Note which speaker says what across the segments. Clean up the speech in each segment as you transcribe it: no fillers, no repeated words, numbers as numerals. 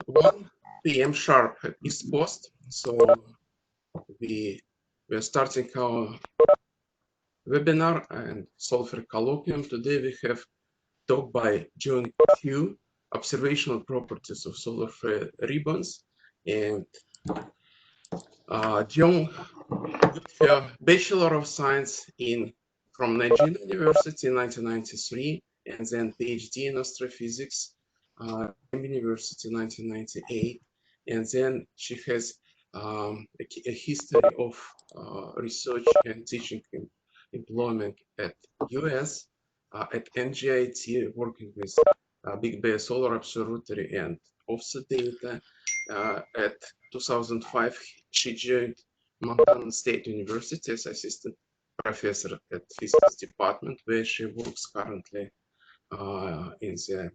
Speaker 1: 1 p.m. sharp at East Coast. So we're starting our webinar and Solar Colloquium. Today we have talk by John Hu, Observational Properties of Solar Flare Ribbons. And John got her Bachelor of Science from Nanjing University in 1993, and then PhD in astrophysics, University 1998, and then she has a history of research and teaching employment at US, at NGIT, working with Big Bear Solar Observatory and offset data. At 2005, she joined Montana State University as assistant professor at physics department, where she works currently in the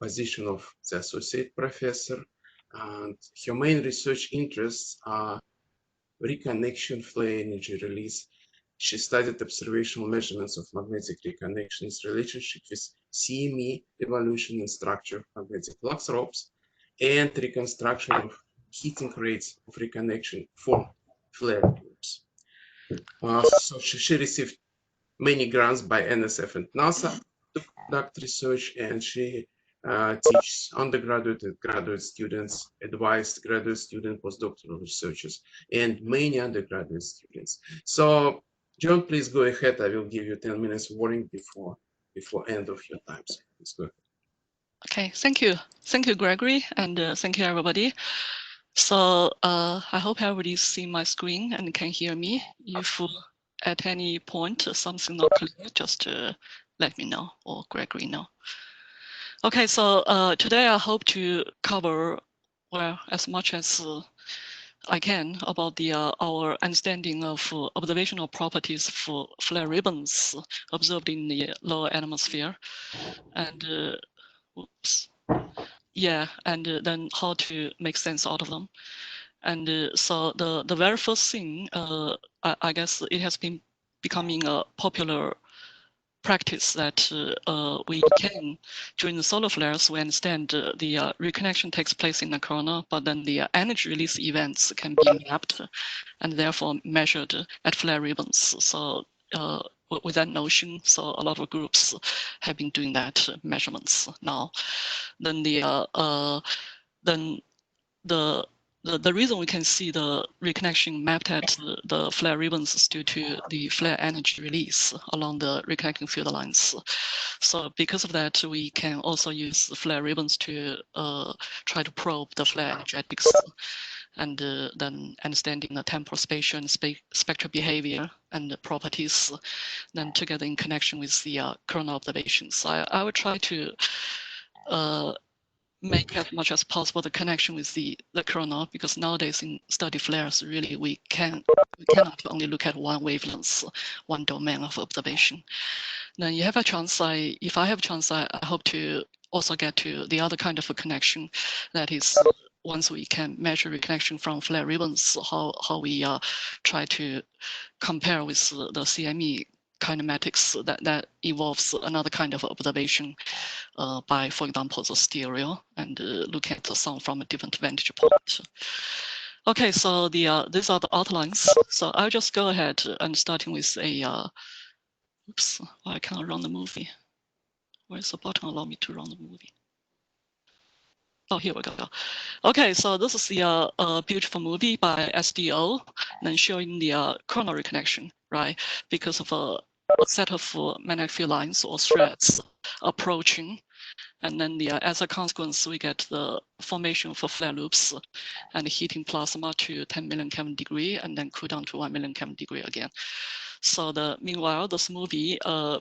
Speaker 1: position of the associate professor. And her main research interests are reconnection, flare energy release. She studied observational measurements of magnetic reconnections, relationship with CME evolution and structure of magnetic flux ropes, and reconstruction of heating rates of reconnection for flare groups. So she received many grants by NSF and NASA to conduct research, and she teaches undergraduate and graduate students, advised graduate student, postdoctoral researchers, and many undergraduate students. So, John, please go ahead. I will give you 10 minutes warning before end of your time. So please go ahead.
Speaker 2: Okay, thank you. Thank you, Gregory, and thank you, everybody. So I hope everybody see my screen and can hear me. If at any point something not clear, just let me know or Gregory know. Okay, so today I hope to cover, well, as much as I can about our understanding of observational properties for flare ribbons observed in the lower atmosphere, and and then how to make sense out of them. And so the very first thing, I guess it has been becoming a popular practice that we can, during the solar flares, we understand the reconnection takes place in the corona, but then the energy release events can be mapped and therefore measured at flare ribbons. So with that notion, so a lot of groups have been doing that measurements now. Then the reason we can see the reconnection mapped at the flare ribbons is due to the flare energy release along the reconnecting field lines. So because of that, we can also use the flare ribbons to try to probe the flare energetics and then understanding the temporal, spatial, and spectral behavior and the properties, then together in connection with the corona observations. So I would try to make as much as possible the connection with the corona, because nowadays in study flares, really we cannot only look at one wavelength, one domain of observation. Then you have a chance, if I have a chance, I hope to also get to the other kind of a connection, that is once we can measure reconnection from flare ribbons, how we try to compare with the CME kinematics that involves another kind of observation by, for example, the stereo, and look at the sound from a different vantage point. Okay, so these are the outlines. So I'll just go ahead and starting with a, oops, I cannot run the movie. Where's the button allow me to run the movie? Oh, here we go. Okay, so this is the beautiful movie by SDO, then showing the coronary connection, right? Because of a set of magnetic field lines or threads approaching, and then as a consequence, we get the formation of flare loops and heating plasma to 10 million Kelvin degree, and then cool down to 1 million Kelvin degree again. So meanwhile, this movie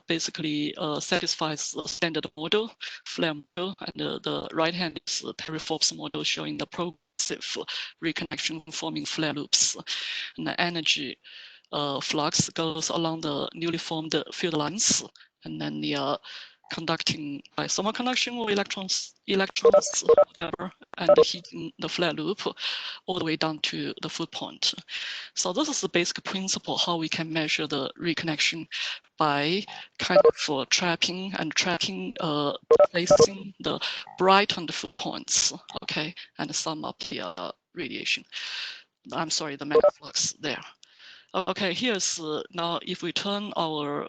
Speaker 2: basically satisfies the standard model, flare model, and the right hand is Terry Forbes model showing the progressive reconnection forming flare loops. And the energy flux goes along the newly formed field lines, and then the conducting by thermal conduction or electrons, whatever, and heating the flare loop all the way down to the food point. So this is the basic principle how we can measure the reconnection by kind of trapping and tracking, placing the brightened food points, okay, and sum up the radiation. I'm sorry, the magnetic flux there. Okay, here's now if we turn our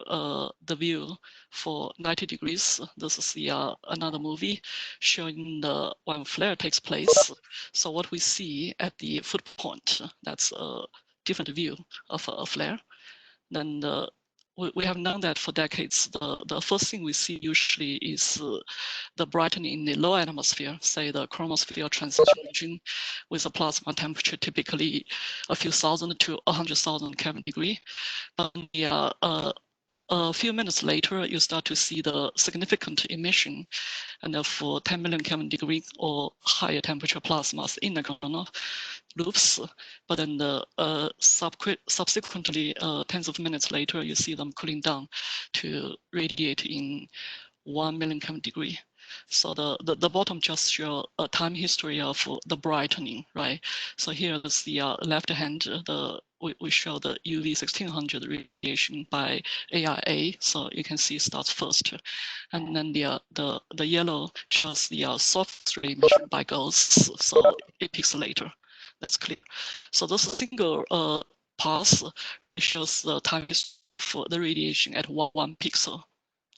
Speaker 2: the view for 90 degrees, this is the another movie showing the when flare takes place. So what we see at the foot point, that's a different view of a flare. Then we have known that for decades. The first thing we see usually is the brightening in the low atmosphere, say the chromosphere transition region, with a plasma temperature typically a few thousand to 100,000 Kelvin degree. But a few minutes later, you start to see the significant emission, and for 10 million Kelvin degree or higher temperature plasmas in the coronal loops. But then subsequently, tens of minutes later, you see them cooling down to radiate in 1 million Kelvin degree. So the bottom just show a time history of the brightening, right? So here is the left hand, we show the UV 1600 radiation by AIA. So you can see it starts first. And then the yellow shows the soft ray measured by ghosts. So it peaks later. That's clear. So this single pass shows the time for the radiation at 1 pixel.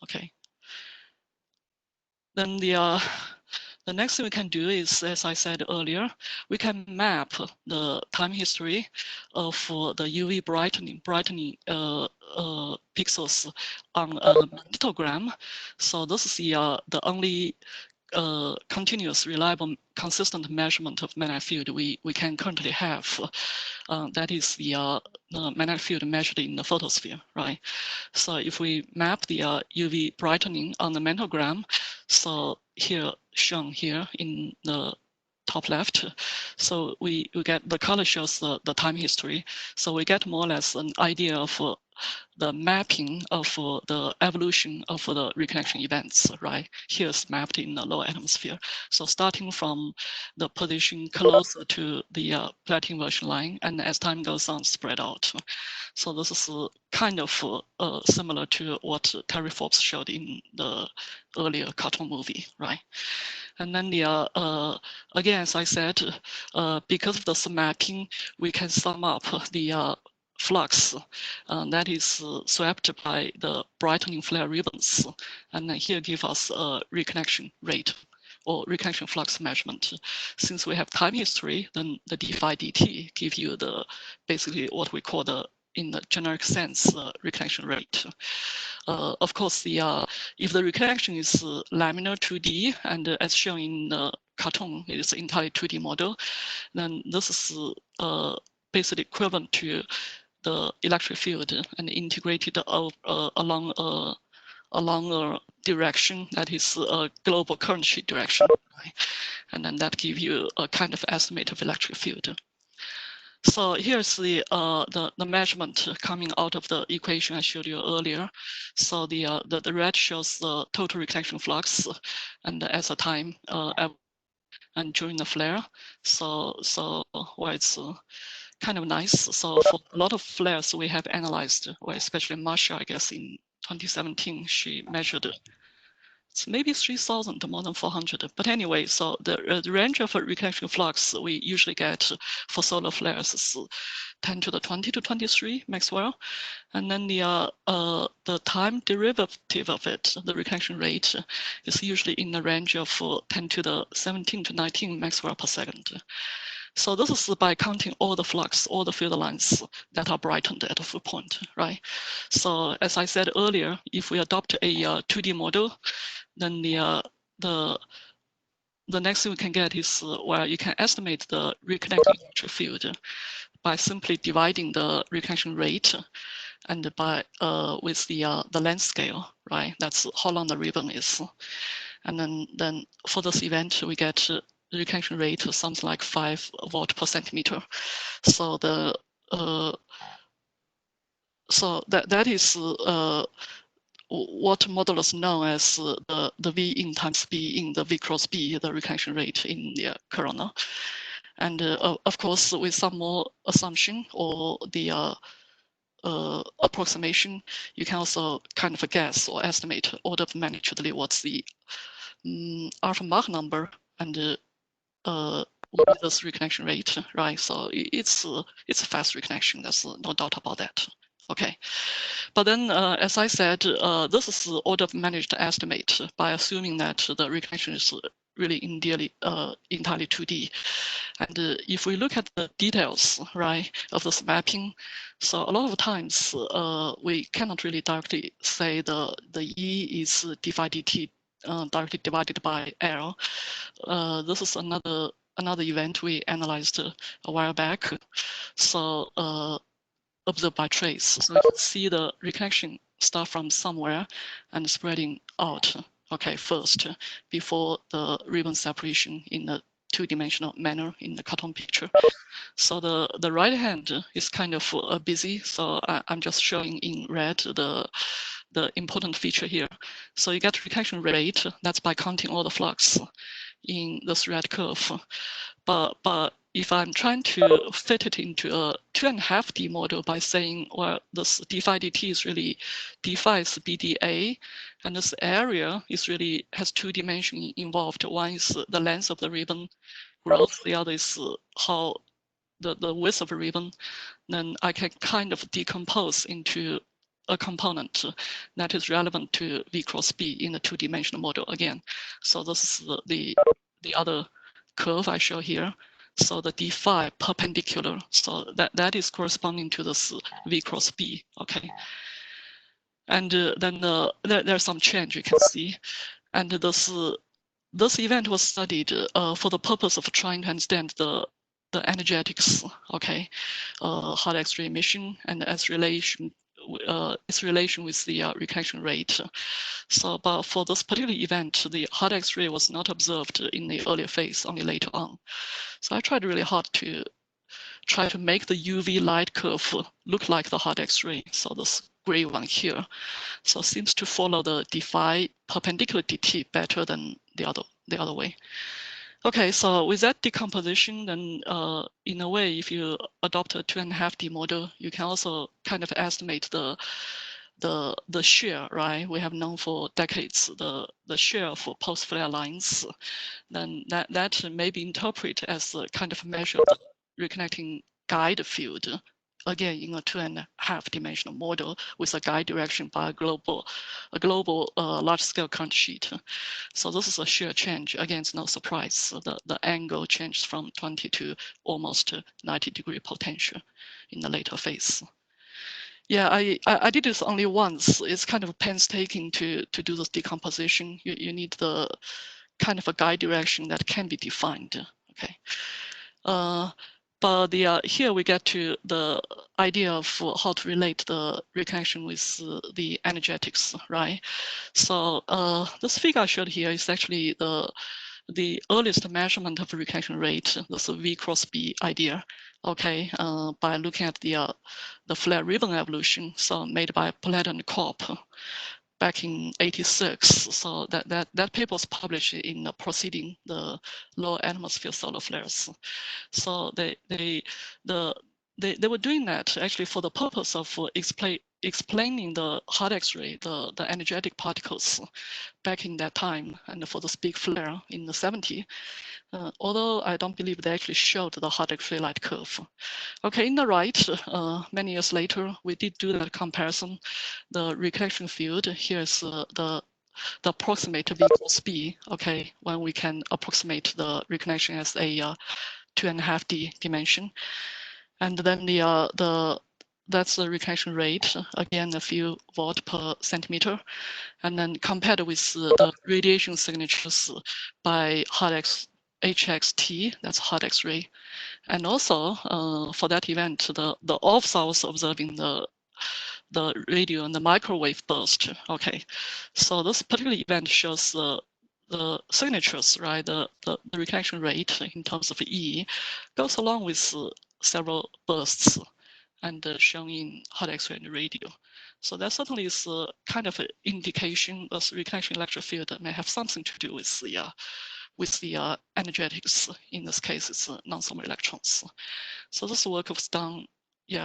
Speaker 2: Okay. Then the next thing we can do is, as I said earlier, we can map the time history for the UV brightening pixels on a magnetogram. So this is the only continuous, reliable, consistent measurement of magnetic field we can currently have. That is the magnetic field measured in the photosphere, right? So if we map the UV brightening on the magnetogram, so here shown here in the top left, so we get the color shows the time history. So we get more or less an idea of the mapping of the evolution of the reconnection events, right? Here's mapped in the lower atmosphere. So starting from the position closer to the plate inversion line, and as time goes on, spread out. So this is kind of similar to what Terry Forbes showed in the earlier cartoon movie, right? And then again, as I said, because of the mapping, we can sum up the flux that is swept by the brightening flare ribbons, and then here give us a reconnection rate or reconnection flux measurement. Since we have time history, then the d phi dt give you the basically what we call the, in the generic sense, reconnection rate. Of course, if the reconnection is laminar 2D, and as shown in the cartoon, it is entirely 2D model, then this is basically equivalent to the electric field and integrated along a direction that is a global current sheet direction, right? And then that gives you a kind of estimate of electric field. So here's the measurement coming out of the equation I showed you earlier. So the red shows the total reconnection flux, and as a time and during the flare. So well, it's kind of nice. So for a lot of flares we have analyzed, well, especially Marsha, I guess in 2017, she measured it's maybe 3,000 to more than 400. But anyway, so the range of reconnection flux we usually get for solar flares is 10 to the 20 to 23 Maxwell. And then the time derivative of it, the reconnection rate, is usually in the range of 10 to the 17 to 19 Maxwell per second. So this is by counting all the flux, all the field lines that are brightened at a full point, right? So as I said earlier, if we adopt a 2D model, then the next thing we can get is where you can estimate the reconnecting electric field by simply dividing the reconnection rate and by with the length scale, right? That's how long the ribbon is. And then for this event, we get the reconnection rate something like 5 volt per centimeter. So that is what modulus known as the V in times B in the V cross B, the reconnection rate in the corona. And of course, with some more assumption or the approximation, you can also kind of guess or estimate order of magnitude what's the alpha Mach number and this reconnection rate, right? So it's a fast reconnection. There's no doubt about that. Okay, but then as I said, this is the order of magnitude estimate by assuming that the reconnection is really entirely 2D. And if we look at the details, right, of this mapping, so a lot of times we cannot really directly say the E is d phi dt directly divided by L. This is another event we analyzed a while back. So observed by trace. So you can see the reconnection start from somewhere and spreading out, okay, first, before the ribbon separation in the two-dimensional manner in the cartoon picture. So the right hand is kind of busy. So I'm just showing in red the important feature here. So you get reconnection rate, that's by counting all the flux in this red curve. But if I'm trying to fit it into a 2.5D model by saying, well, this d phi dt is really d phi is BDA, and this area is really has two dimensions involved. One is the length of the ribbon growth, the other is how the width of a ribbon. Then I can kind of decompose into a component that is relevant to V cross B in the two-dimensional model again. So this is the other curve I show here. So the d phi perpendicular, so that is corresponding to this V cross B, okay. And then there's some change you can see. And this event was studied for the purpose of trying to understand the energetics, okay, hard X-ray emission and its relation with the reconnection rate. So, but for this particular event, the hard X-ray was not observed in the earlier phase, only later on. So I tried really hard to try to make the UV light curve look like the hard X-ray. So this gray one here, so seems to follow the d phi perpendicular dt better than the other way. Okay, so with that decomposition, then in a way, if you adopt a 2.5D model, you can also kind of estimate the shear, right? We have known for decades the shear for post-flare lines. Then that may be interpreted as a kind of measure of the reconnecting guide field, again in a 2.5 dimensional model with a guide direction by a global large-scale current sheet. So this is a shear change. Again, it's no surprise. So the angle changed from 20 to almost 90-degree potential in the later phase. Yeah, I did this only once. It's kind of painstaking to do this decomposition. You need the kind of a guide direction that can be defined. Okay. But here we get to the idea of how to relate the reconnection with the energetics, right? So this figure I showed here is actually the earliest measurement of reconnection rate, this V cross B idea, okay, by looking at the flare ribbon evolution, so made by Polet and Kopp back in '86. So that paper was published in the Proceeding, the Low Atmosphere Solar Flares. So they were doing that actually for the purpose of explaining the hard X-ray, the energetic particles back in that time, and for this big flare in the '70s. Although I don't believe they actually showed the hard X-ray light curve. Okay, in the right, many years later, we did do that comparison. The reconnection field, here's the approximate V cross B, okay, when we can approximate the reconnection as a 2.5D dimension. And then that's the reconnection rate, again, a few volt per centimeter. And then compared with the radiation signatures by HXT, that's hard X-ray. And also for that event, the OFSAR was observing the radio and the microwave burst. Okay, so this particular event shows the signatures, right? The reconnection rate in terms of E goes along with several bursts and shown in hard X-ray and radio. So that certainly is a kind of an indication that reconnection electric field may have something to do with the energetics. In this case, it's non-thermal electrons. So this work was done,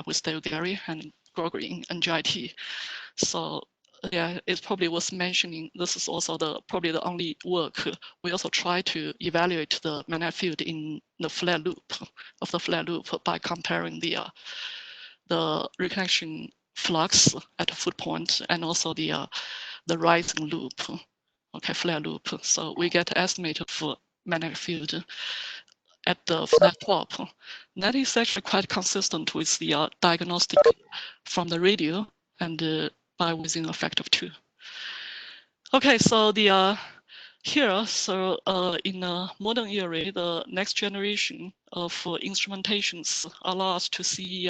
Speaker 2: with Dale Gary and Gregory in NGIT. So yeah, it's probably worth mentioning. This is also probably the only work we also try to evaluate the magnetic field in the flare loop by comparing the reconnection flux at the foot point and also the rising loop, flare loop. So we get estimated for magnetic field at the flat top. That is actually quite consistent with the diagnostic from the radio and by within a factor of 2. Okay, so in a modern era, the next generation of instrumentations allow us to see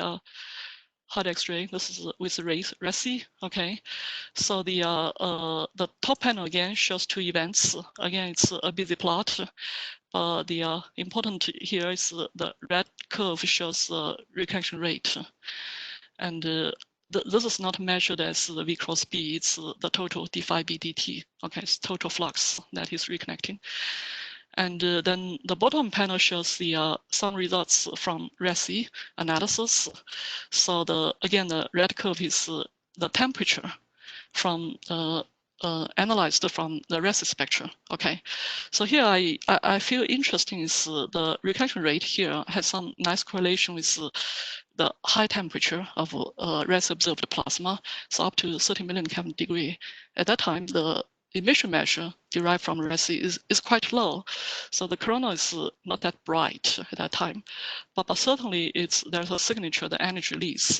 Speaker 2: hard X-ray. This is with RESI. Okay, so the top panel again shows 2 events. Again, it's a busy plot. The important here is the red curve shows the reconnection rate, and this is not measured as the V cross B. It's the total d phi b dt. Okay, it's total flux that is reconnecting. And then the bottom panel shows some results from RESI analysis. So again, the red curve is the temperature from analyzed from the RESI spectra. Okay, so here I feel interesting is the reconnection rate here has some nice correlation with the high temperature of RESI observed plasma, so up to 30 million Kelvin degree. At that time, the emission measure derived from RESI is quite low, so the corona is not that bright at that time, but certainly there's a signature, the energy release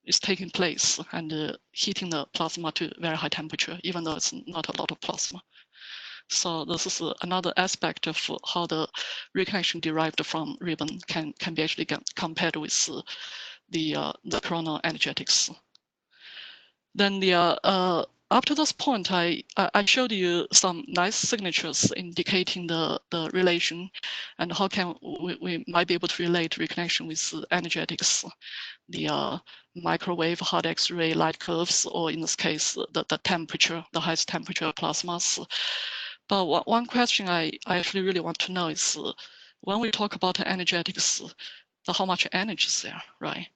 Speaker 2: is taking place and heating the plasma to very high temperature, even though it's not a lot of plasma. So this is another aspect of how the reconnection derived from ribbon can be actually compared with the coronal energetics. Then up to this point, I showed you some nice signatures indicating the relation and how can we might be able to relate reconnection with energetics, the microwave, hard X-ray, light curves, or in this case, the temperature, the highest temperature plasmas. But one question I actually really want to know is when we talk about energetics, how much energy is there, right?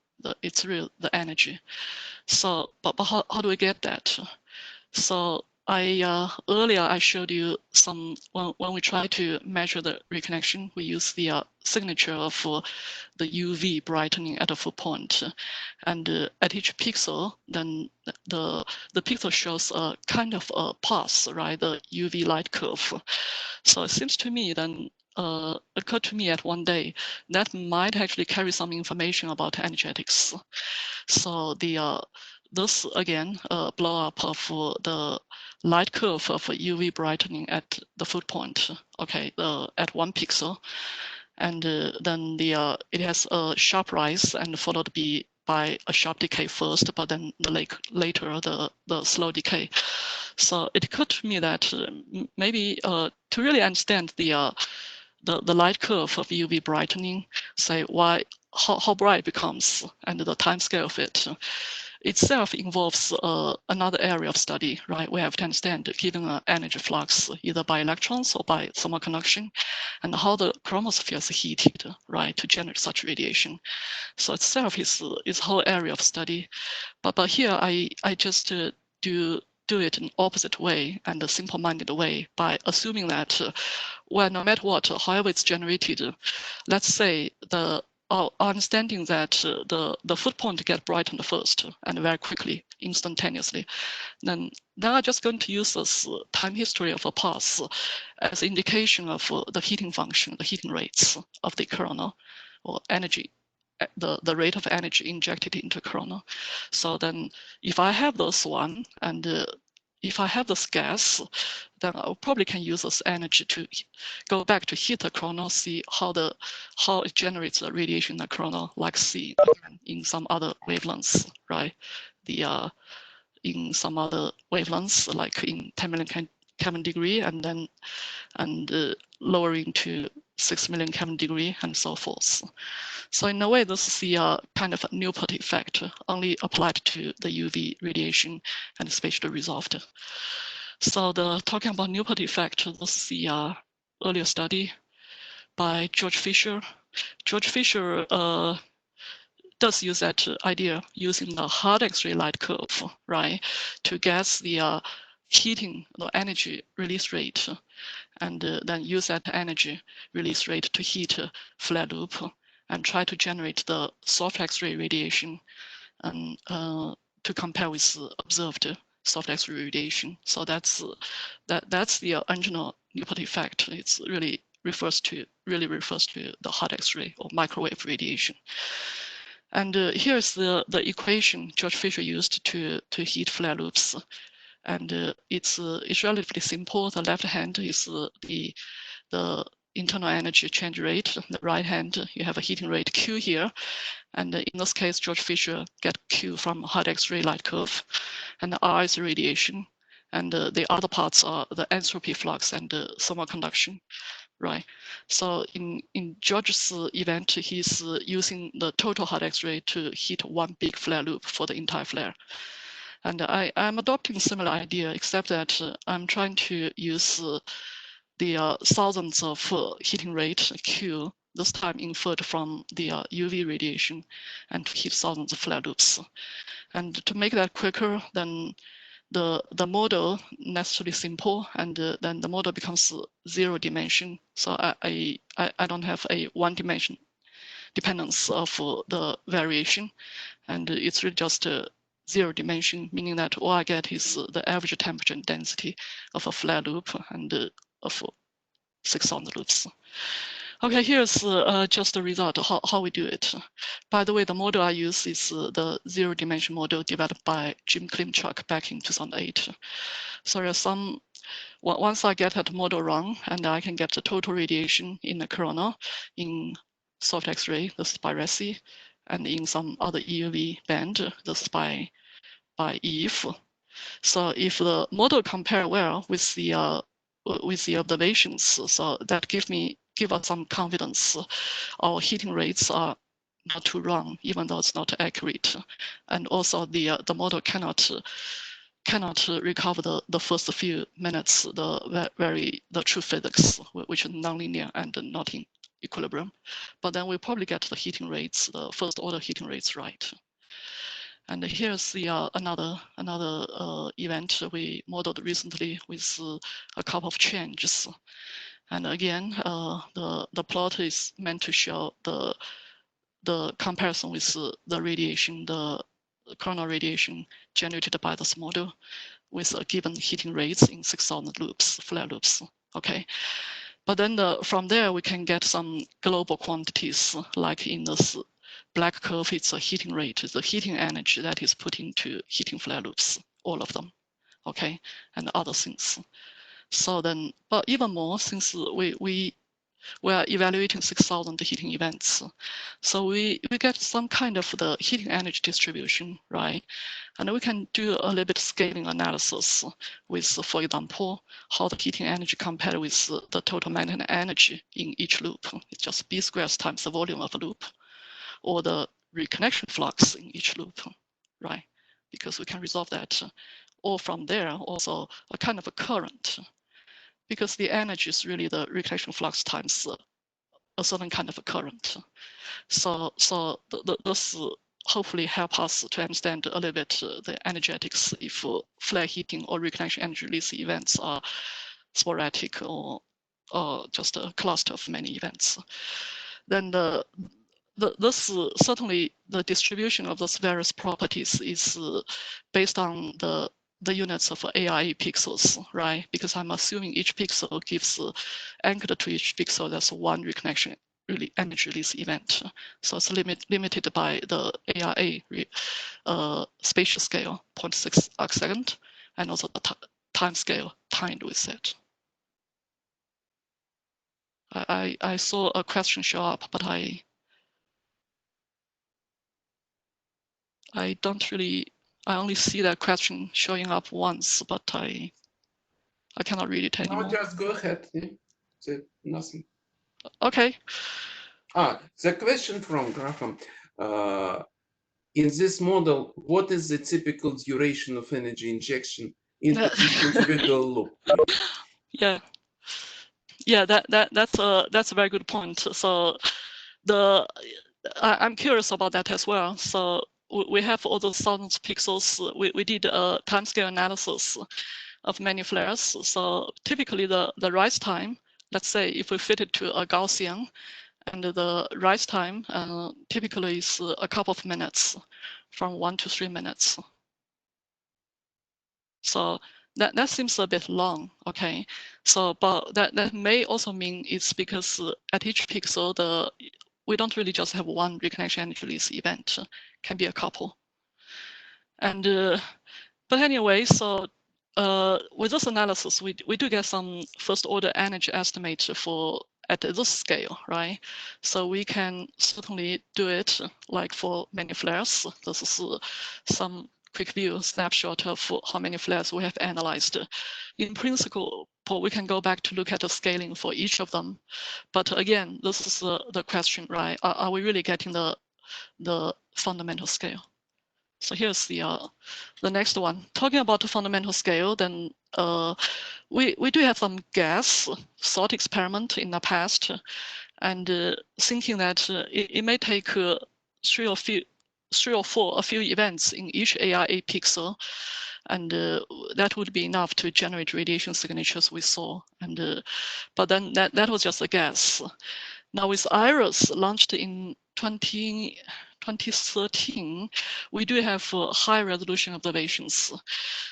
Speaker 2: It's real, the energy. So, but how do we get that? So earlier I showed you some, when we try to measure the reconnection, we use the signature of the UV brightening at a foot point. And at each pixel, then the pixel shows a kind of a path, right? The UV light curve. So it seems to me then, occurred to me at one day, that might actually carry some information about energetics. So this again, blow up of the light curve of UV brightening at the foot point, okay, at 1 pixel. And then it has a sharp rise and followed by a sharp decay first, but then later the slow decay. So it occurred to me that maybe to really understand the light curve of UV brightening, say how bright it becomes and the time scale of it itself involves another area of study, right? We have to understand given an energy flux, either by electrons or by thermal conduction, and how the chromosphere is heated, right, to generate such radiation. So itself is whole area of study. But here I just do it in opposite way and a simple-minded way by assuming that, well, no matter what, however it's generated, let's say our understanding that the foot point get brightened first and very quickly, instantaneously, then I'm just going to use this time history of a path as indication of the heating function, the heating rates of the corona or energy, the rate of energy injected into corona. So then if I have this one and if I have this gas, then I probably can use this energy to go back to heat the corona, see how it generates the radiation in the corona, like see in some other wavelengths, right? In some other wavelengths, like in 10 million Kelvin degree, and lowering to 6 million Kelvin degree, and so forth. So in a way, this is the kind of a Newport effect, only applied to the UV radiation and spatially resolved. So talking about Newport effect, this is the earlier study by George Fisher. George Fisher does use that idea using the hard X-ray light curve, right, to guess the heating, the energy release rate, and then use that energy release rate to heat a flare loop and try to generate the soft X-ray radiation and to compare with observed soft X-ray radiation. So that's the original Newport effect. It's really refers to the hard X-ray or microwave radiation. And here's the equation George Fisher used to heat flare loops. And it's relatively simple. The left hand is the internal energy change rate. The right hand, you have a heating rate Q here. And in this case, George Fisher get Q from hard X-ray light curve, and R is radiation. And the other parts are the entropy flux and thermal conduction. Right. So in George's event, he's using the total hard X-ray to heat one big flare loop for the entire flare. And I'm adopting a similar idea, except that I'm trying to use the thousands of heating rate Q, this time inferred from the UV radiation, and to heat thousands of flare loops. And to make that quicker, then the model necessarily simple, and then the model becomes 0 dimension. So I don't have a 1 dimension dependence of the variation, and it's really just 0 dimension, meaning that all I get is the average temperature and density of a flare loop and of 6,000 loops. Okay, here's just the result, how we do it. By the way, the model I use is the 0 dimension model developed by Jim Klimchuk back in 2008. So once I get that model wrong, and I can get the total radiation in the corona, in soft X-ray, this is by RESI, and in some other EUV band, this is by EIF. So if the model compare well with the observations, so that give us some confidence. Our heating rates are not too wrong, even though it's not accurate. And also the model cannot recover the first few minutes, the true physics, which is nonlinear and not in equilibrium. But then we probably get the heating rates, the first order heating rates right. And here's the another event we modeled recently with a couple of changes. And again, the plot is meant to show the comparison with the radiation, the coronal radiation generated by this model with a given heating rates in 6,000 loops, flare loops. Okay, but then from there we can get some global quantities, like in this black curve, it's a heating rate, it's the heating energy that is put into heating flare loops, all of them. Okay, and other things. So then, but even more, since we are evaluating 6,000 heating events, so we get some kind of the heating energy distribution, right? And we can do a little bit scaling analysis with, for example, how the heating energy compared with the total magnetic energy in each loop. It's just B squares times the volume of a loop, or the reconnection flux in each loop, right? Because we can resolve that. Or from there, also a kind of a current, because the energy is really the reconnection flux times a certain kind of a current. So this hopefully help us to understand a little bit the energetics if flare heating or reconnection energy release events are sporadic or just a cluster of many events. Then this certainly the distribution of those various properties is based on the units of ARA pixels, right? Because I'm assuming each pixel gives anchored to each pixel, that's one reconnection energy release event. So it's limited by the ARA spatial scale, 0.6 arcsecond, and also the time scale timed with it. I saw a question show up, but I don't really, I only see that question showing up once, but I cannot read it anymore.
Speaker 1: No, just go ahead. Yeah. Nothing.
Speaker 2: Okay.
Speaker 1: The question from Graham. In this model, what is the typical duration of energy injection in each individual loop?
Speaker 2: Yeah. Yeah, that's a very good point. So I'm curious about that as well. So we have all those thousands of pixels. We did a timescale analysis of many flares. So typically the rise time, let's say if we fit it to a Gaussian, and the rise time typically is a couple of minutes, from 1 to 3 minutes. So that seems a bit long, okay? So, but that may also mean it's because at each pixel, we don't really just have one reconnection energy release event, can be a couple. And but anyway, so with this analysis, we do get some first order energy estimate for at this scale, right? So we can certainly do it like for many flares. This is some quick view snapshot of how many flares we have analyzed. In principle, we can go back to look at the scaling for each of them. But again, this is the question, right? Are we really getting the fundamental scale? So here's the next one. Talking about the fundamental scale, then we do have some gas thought experiment in the past, and thinking that it may take three or four events in each AIA pixel, and that would be enough to generate radiation signatures we saw. And but then that was just a guess. Now with IRIS launched in 2013, we do have high resolution observations.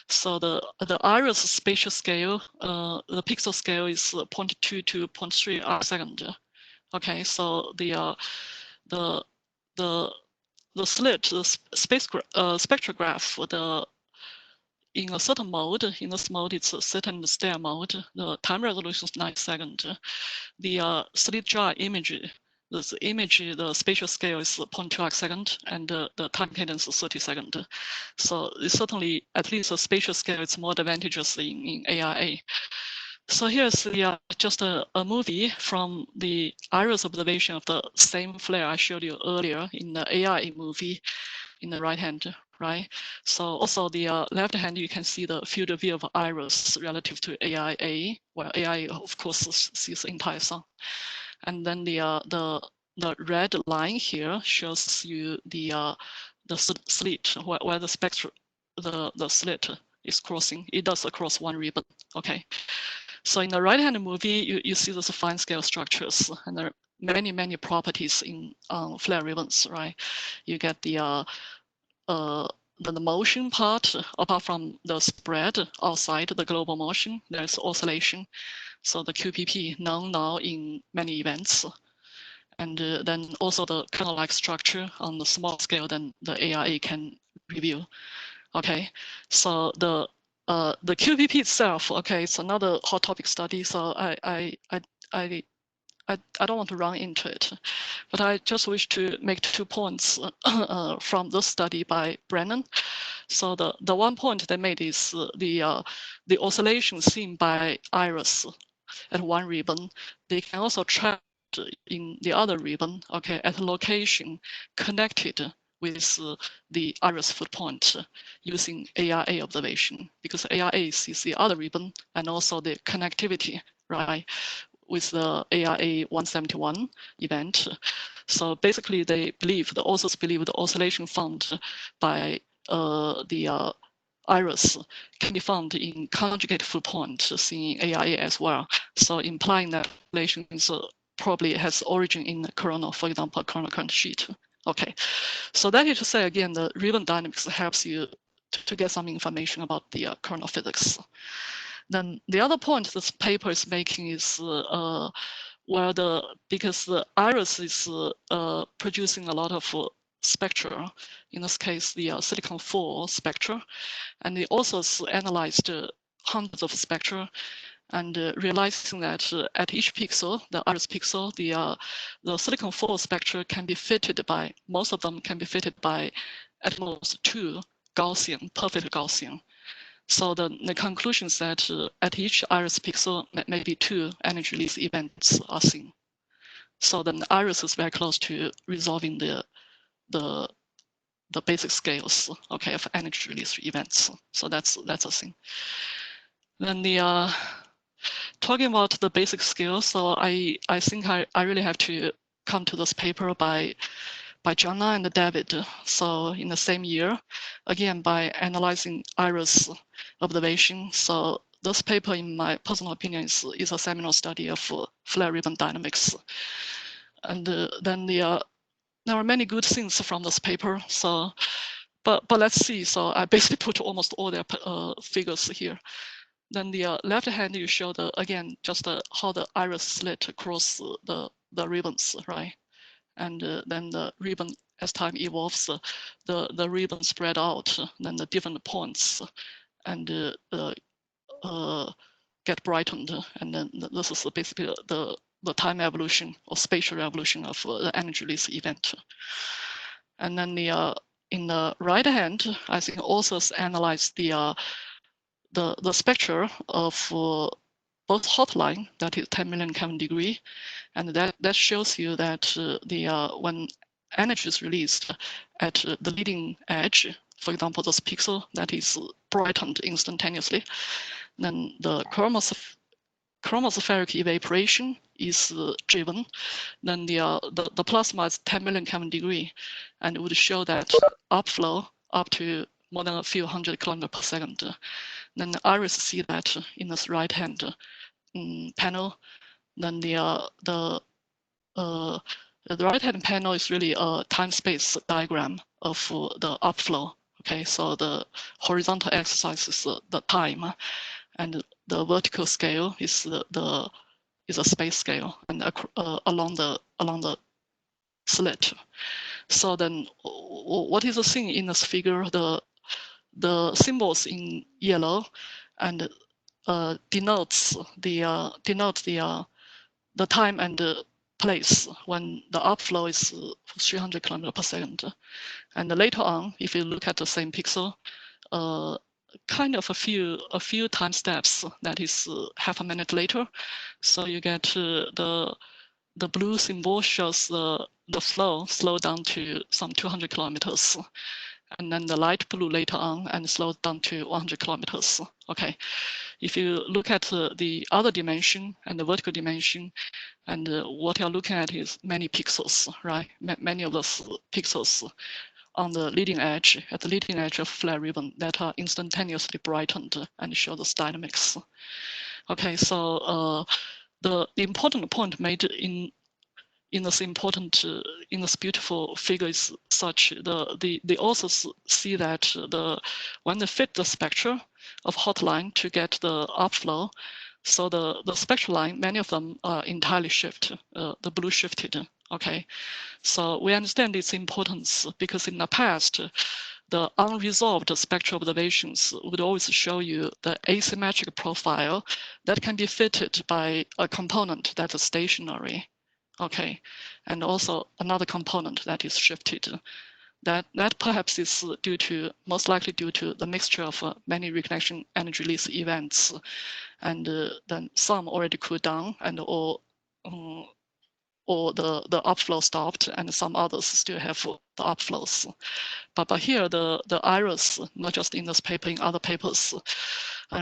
Speaker 2: So the IRIS spatial scale, the pixel scale is 0.2 to 0.3 arcsecond. Okay, so the slit, the spectrograph, in a certain mode, in this mode, it's a sit and stare mode. The time resolution is 9 seconds. The slit jar image, the spatial scale is 0.2 arcsecond, and the time cadence is 30 seconds. So it's certainly, at least the spatial scale, is more advantageous in AIA. So here's just a movie from the IRIS observation of the same flare I showed you earlier in the AIA movie in the right hand, right? So also the left hand, you can see the field of view of IRIS relative to AIA, where AIA, of course, sees the entire sun. And then the red line here shows you the slit, where the spectrum, the slit is crossing. It does across one ribbon, okay? So in the right-hand movie, you see those fine scale structures, and there are many properties in flare ribbons, right? You get the motion part, apart from the spread outside the global motion, there's oscillation. So the QPP known now in many events. And then also the kernel-like structure on the small scale than the AIA can review. Okay, so the QPP itself, okay, it's another hot topic study. So I don't want to run into it, but I just wish to make 2 points from this study by Brennan. So the one point they made is the oscillation seen by IRIS at one ribbon, they can also track in the other ribbon, okay, at a location connected with the IRIS footpoint using AIA observation, because AIA sees the other ribbon and also the connectivity, right, with the AIA 171 event. So basically the authors believe the oscillation found by the IRIS can be found in conjugate footpoint seen in AIA as well. So implying that oscillation probably has origin in the coronal, for example, coronal current sheet. Okay, so that is to say, again, the ribbon dynamics helps you to get some information about the coronal physics. Then the other point this paper is making is because the IRIS is producing a lot of spectra, in this case, the silicon-4 spectra, and they also analyzed hundreds of spectra, and realizing that at each pixel, the IRIS pixel, the silicon-4 spectra can be fitted by, most of them can be fitted by at most 2 Gaussian, perfect Gaussian. So the conclusion is that at each IRIS pixel, maybe 2 energy release events are seen. So then the iris is very close to resolving the basic scales, okay, of energy release events. So that's a thing. Then the talking about the basic scales, so I think I really have to come to this paper by Jana and David. So in the same year, again, by analyzing iris observation. So this paper, in my personal opinion, is a seminal study of flare ribbon dynamics. And then there are many good things from this paper. So, but let's see. So I basically put almost all their figures here. Then the left hand, you show again just how the iris slit across the ribbons, right? And then the ribbon, as time evolves, the ribbon spread out, then the different points, and get brightened. And then this is basically the time evolution or spatial evolution of the energy release event. And then in the right hand, I think authors analyze the spectra of both hot line, that is 10 million Kelvin degree, and that shows you that when energy is released at the leading edge, for example, this pixel that is brightened instantaneously, then the chromospheric evaporation is driven. Then the plasma is 10 million Kelvin degree, and it would show that upflow up to more than a few hundred kilometers per second. Then the iris see that in this right hand panel. Then the right hand panel is really a time-space diagram of the upflow. Okay, so the horizontal axis is the time, and the vertical scale is a space scale, and along the slit. So then, what is the thing in this figure? The symbols in yellow and denotes the time and the place when the upflow is 300 kilometers per second. And later on, if you look at the same pixel, kind of a few time steps, that is half a minute later, so you get the blue symbol shows the flow slow down to some 200 kilometers. And then the light blue later on and slows down to 100 kilometers. Okay, if you look at the other dimension and the vertical dimension, and what you're looking at is many pixels, right? Many of those pixels on the leading edge, at the leading edge of flare ribbon, that are instantaneously brightened and show those dynamics. Okay, so the important point made in this beautiful figure is such the authors see that when they fit the spectra of hot line to get the upflow, so the spectral line, many of them are entirely shifted, the blue shifted. Okay, so we understand its importance because in the past, the unresolved spectral observations would always show you the asymmetric profile that can be fitted by a component that is stationary. Okay, and also another component that is shifted. That perhaps is most likely due to the mixture of many reconnection energy release events, and then some already cooled down, and or the upflow stopped, and some others still have the upflows. But here the iris, not just in this paper, in other papers,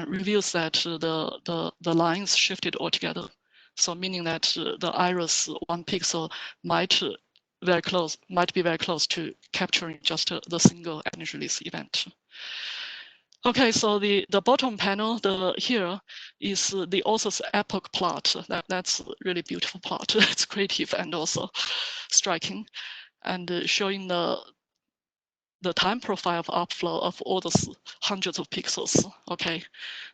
Speaker 2: reveals that the lines shifted altogether. So meaning that the iris one pixel might be very close to capturing just the single energy release event. Okay, so the bottom panel here is the author's epoch plot. That's a really beautiful plot. It's creative and also striking, and showing the time profile of upflow of all those hundreds of pixels. Okay,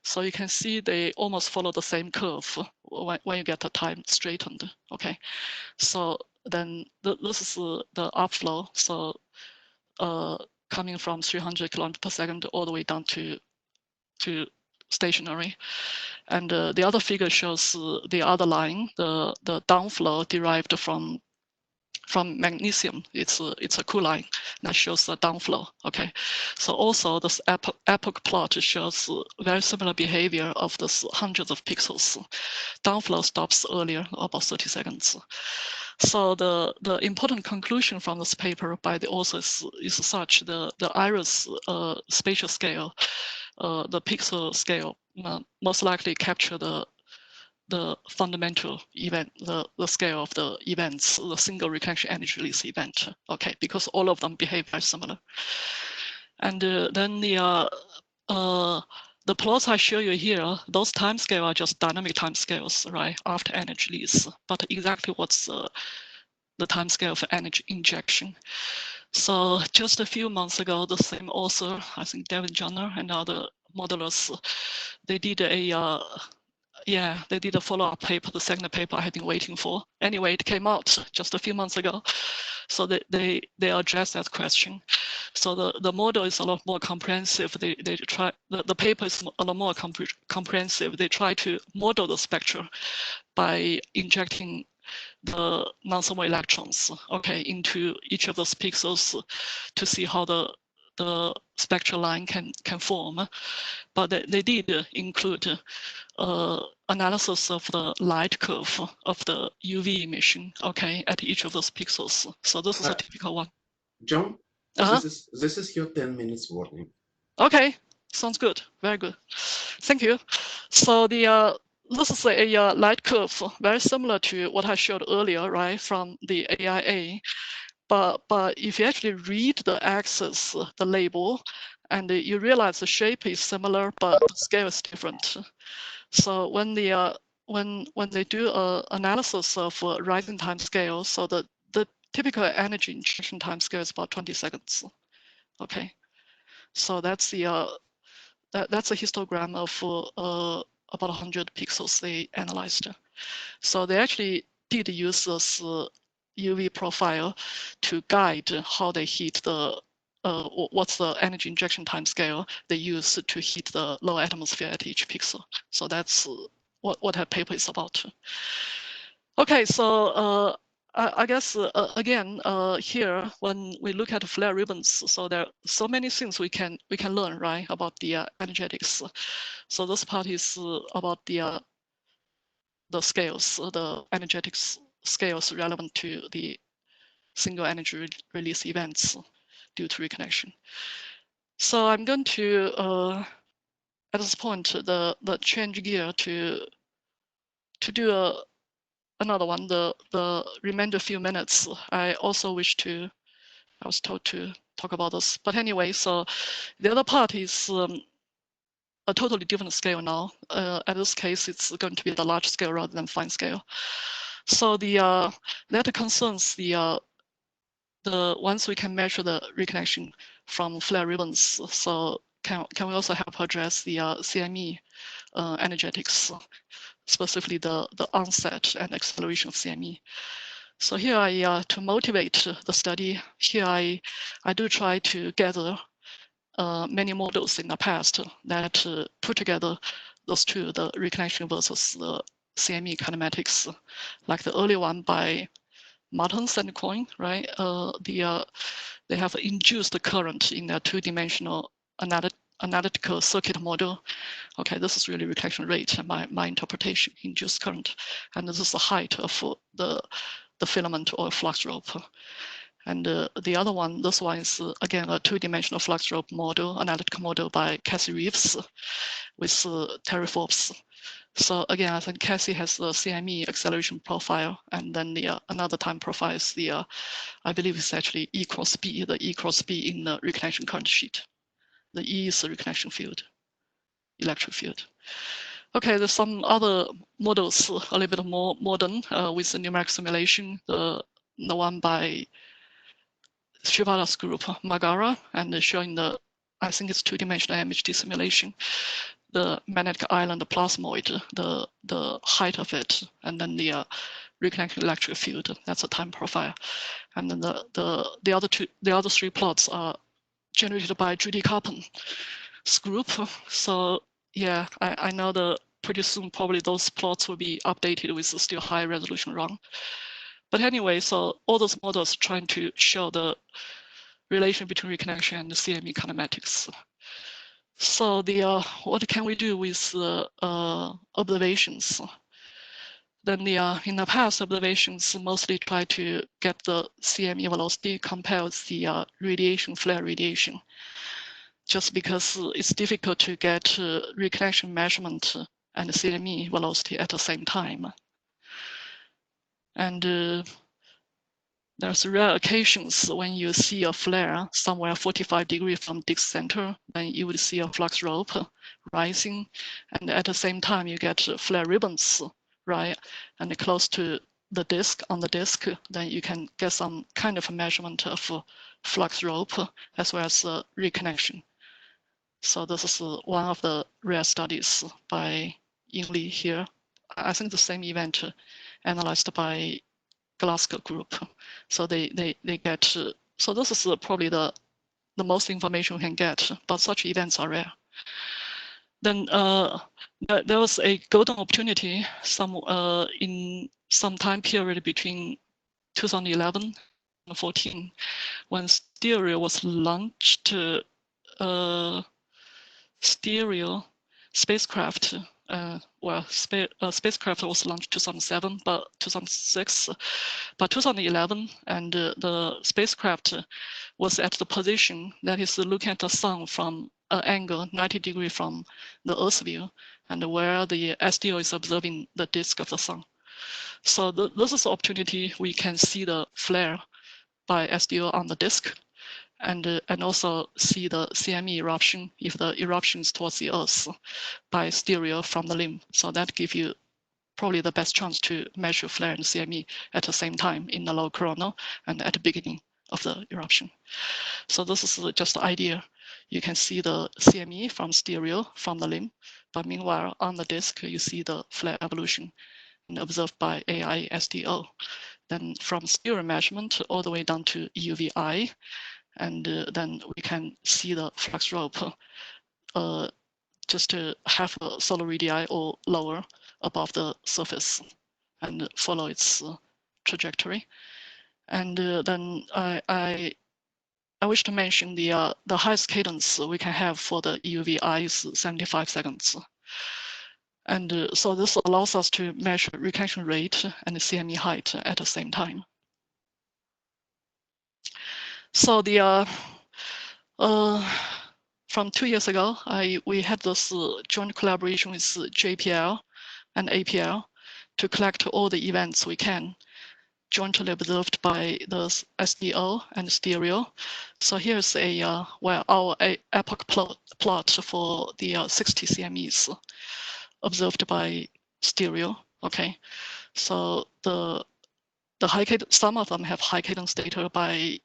Speaker 2: so you can see they almost follow the same curve when you get the time straightened. Okay, so then this is the upflow. So coming from 300 kilometers per second all the way down to stationary. And the other figure shows the other line, the downflow derived from magnesium. It's a cool line that shows the downflow. Okay, so also this epoch plot shows very similar behavior of this hundreds of pixels. Downflow stops earlier, about 30 seconds. So the important conclusion from this paper by the authors is such: the iris spatial scale, the pixel scale, most likely capture the fundamental event, the scale of the events, the single reconnection energy release event. Okay, because all of them behave very similar. And then the plots I show you here, those time scales are just dynamic time scales, right, after energy release. But exactly what's the time scale for energy injection? So just a few months ago, the same author, I think David Jenner and other modelers, they did a they did a follow-up paper, the second paper I had been waiting for. Anyway, it came out just a few months ago. So they addressed that question. So the model is a lot more comprehensive. They try, the paper is a lot more comprehensive. They try to model the spectra by injecting the non-thermal electrons, okay, into each of those pixels to see how the spectral line can form. But they did include analysis of the light curve of the UV emission, okay, at each of those pixels. So this is a typical one.
Speaker 1: John, this is your 10 minutes warning.
Speaker 2: Okay, sounds good. Very good. Thank you. So this is a light curve, very similar to what I showed earlier, right, from the AIA. But if you actually read the axis, the label, and you realize the shape is similar, but the scale is different. So when they do analysis of rising time scale, so the typical energy injection time scale is about 20 seconds. Okay, so that's the that's a histogram of about 100 pixels they analyzed. So they actually did use this UV profile to guide how they heat the what's the energy injection time scale they use to heat the low atmosphere at each pixel. So that's what that paper is about. Okay, so I guess again here when we look at flare ribbons, so there are so many things we can learn, right, about the energetics. So this part is about the scales, the energetics scales relevant to the single energy release events due to reconnection. So I'm going to at this point the change gear to do another one, the remainder few minutes. I also wish to, I was told to talk about this. But anyway, so the other part is a totally different scale now. At this case, it's going to be the large scale rather than fine scale. So that concerns the once we can measure the reconnection from flare ribbons. So can we also help address the CME energetics, specifically the onset and acceleration of CME? So here to motivate the study, here I do try to gather many models in the past that put together those two, the reconnection versus the CME kinematics, like the early one by Martens and Coyne, right? They have induced current in a two-dimensional analytical circuit model. Okay, this is really reconnection rate, my interpretation, induced current. And this is the height of the filament or flux rope. And the other one, this one is again a two-dimensional flux rope model, analytical model by Cassie Reeves with Terry Forbes. So again, I think Cassie has the CME acceleration profile, and then the another time profile is the, I believe it's actually E cross B, the E cross B in the reconnection current sheet. The E is the reconnection field, electric field. Okay, there's some other models a little bit more modern with the numeric simulation, the one by Shivada's group, Magara, and showing the, I think it's two-dimensional MHD simulation, the magnetic island plasmoid, the height of it, and then the reconnection electric field. That's a time profile. And then the other three plots are generated by Judy Carpen's group. So yeah, I know that pretty soon probably those plots will be updated with still high resolution run. But anyway, so all those models trying to show the relation between reconnection and the CME kinematics. So what can we do with observations? then in the past observations mostly try to get the CME velocity compared with the radiation, flare radiation, just because it's difficult to get reconnection measurement and CME velocity at the same time. And there's rare occasions when you see a flare somewhere 45 degrees from disk center, then you would see a flux rope rising, and at the same time you get flare ribbons, right? And close to the disk, on the disk, then you can get some kind of a measurement of flux rope as well as reconnection. So this is one of the rare studies by Ying Li here. I think the same event analyzed by Glasgow group. So they get, so this is probably the most information we can get, but such events are rare. Then there was a golden opportunity in some time period between 2011 and 2014 when Stereo was launched. Stereo spacecraft, spacecraft was launched 2007, but 2006, but 2011, and the spacecraft was at the position that is looking at the sun from an angle 90 degrees from the Earth view, and where the SDO is observing the disk of the sun. So this is the opportunity we can see the flare by SDO on the disk, and also see the CME eruption if the eruption is towards the Earth by Stereo from the limb. So that gives you probably the best chance to measure flare and CME at the same time in the low coronal and at the beginning of the eruption. So this is just the idea. You can see the CME from Stereo from the limb, but meanwhile on the disk you see the flare evolution observed by AI SDO. Then from Stereo measurement all the way down to EUVI, and then we can see the flux rope just to have a solar radii or lower above the surface and follow its trajectory. And then I wish to mention the highest cadence we can have for the EUVI is 75 seconds. And so this allows us to measure reconnection rate and the CME height at the same time. So from 2 years ago, we had this joint collaboration with JPL and APL to collect all the events we can jointly observed by the SDO and Stereo. So here's our epoch plot for the 60 CMEs observed by Stereo. Okay, so the high cadence, some of them have high cadence data by,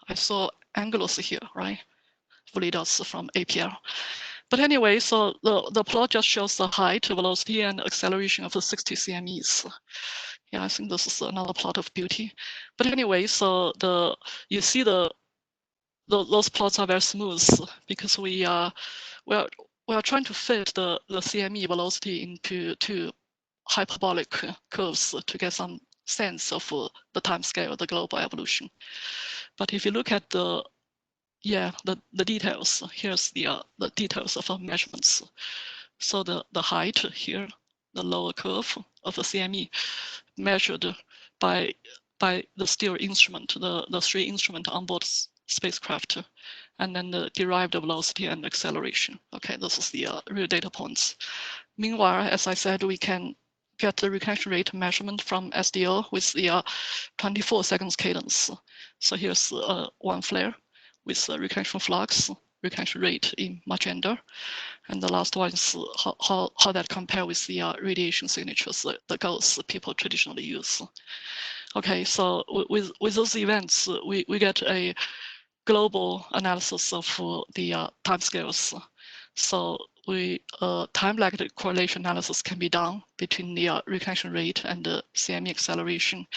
Speaker 2: I saw Angelos here, right? Validas from APL. But anyway, so the plot just shows the height, velocity, and acceleration of the 60 CMEs. Yeah, I think this is another plot of beauty. But anyway, so you see those plots are very smooth because we are trying to fit the CME velocity into two hyperbolic curves to get some sense of the time scale of the global evolution. But if you look at the details, here's the details of our measurements. So the height here, the lower curve of the CME measured by the Stereo instrument, the 3 instrument on board spacecraft, and then the derived velocity and acceleration. Okay, this is the real data points. Meanwhile, as I said, we can get the reconnection rate measurement from SDO with the 24 seconds cadence. So here's one flare with reconnection flux, reconnection rate in magenta. And the last one is how that compare with the radiation signatures, the goals people traditionally use. Okay, so with those events, we get a global analysis of the timescales. So time-lagged correlation analysis can be done between the reconnection rate and the CME acceleration.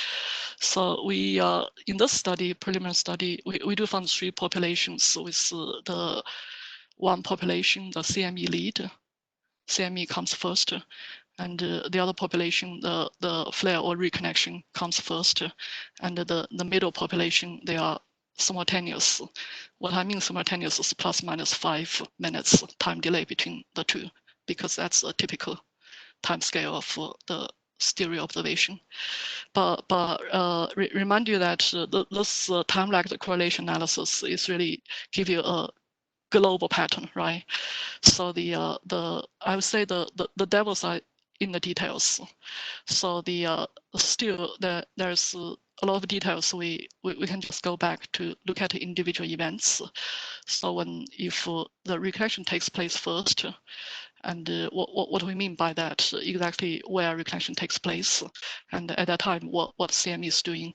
Speaker 2: So we, in this study, preliminary study, we do find 3 populations with the one population, the CME lead. CME comes first, and the other population, the flare or reconnection comes first, and the middle population, they are simultaneous. What I mean simultaneous is plus minus 5 minutes time delay between the two, because that's a typical time scale of the stereo observation. But remind you that this time-lagged correlation analysis is really give you a global pattern, right? So I would say the devils are in the details. So still there's a lot of details we can just go back to look at individual events. So if the recollection takes place first, and what do we mean by that? Exactly where recollection takes place, and at that time what CME is doing.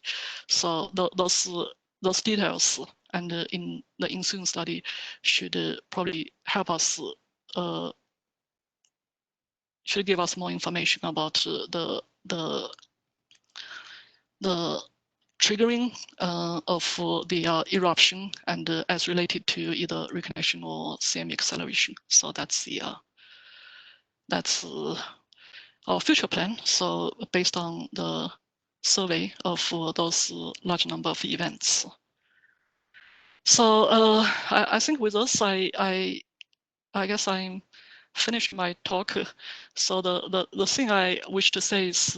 Speaker 2: So those details and in the ensuing study should probably help us, should give us more information about the triggering of the eruption and as related to either reconnection or CME acceleration. So that's our future plan. So based on the survey of those large number of events. So I think with this, I guess I'm finished my talk. So the thing I wish to say is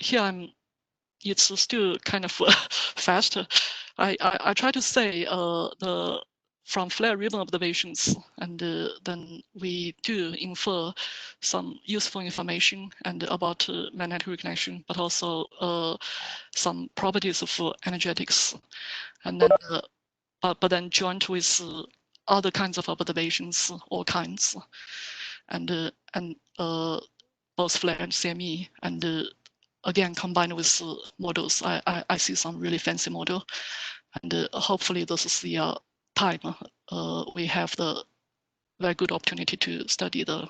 Speaker 2: here it's still kind of fast. I try to say from flare ribbon observations, and then we do infer some useful information and about magnetic reconnection, but also some properties of energetics, and then but then joined with other kinds of observations, all kinds, and both flare and CME, and again combined with models. I see some really fancy model, and hopefully this is the time we have the very good opportunity to study the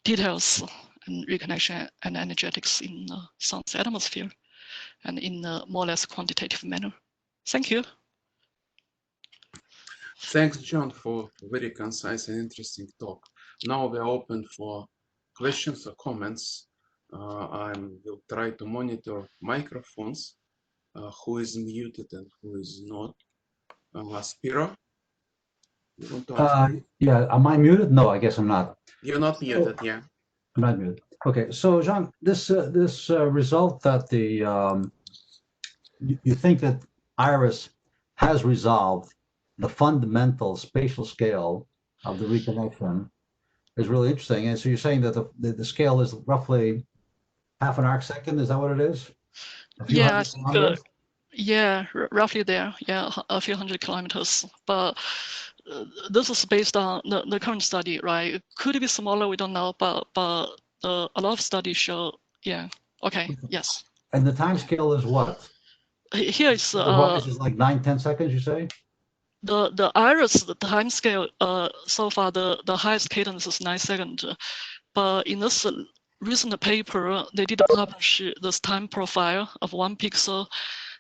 Speaker 2: details and reconnection and energetics in Sun's atmosphere, and in a more or less quantitative manner. Thank you.
Speaker 1: Thanks, John, for a very concise and interesting talk. Now we are open for questions or comments. I will try to monitor microphones, who is muted and who is not. Spiro, you want to ask?
Speaker 3: Yeah, am I muted? No, I guess I'm not.
Speaker 1: You're not muted, yeah.
Speaker 3: I'm not muted. Okay, so Jean, this result that you think that IRIS has resolved the fundamental spatial scale of the reconnection is really interesting. And so you're saying that the scale is roughly half an arc second. Is that what it is?
Speaker 2: Yeah, I think, yeah, roughly there. Yeah, a few hundred kilometers. But this is based on the current study, right? Could it be smaller? We don't know. But a lot of studies show, yeah. Okay. Yes.
Speaker 3: And the time scale is what?
Speaker 2: Here is
Speaker 3: Is it like 9-10 seconds? You say?
Speaker 2: The IRIS, the time scale, so far the highest cadence is 9 seconds, but in this recent paper they did publish this time profile of 1 pixel,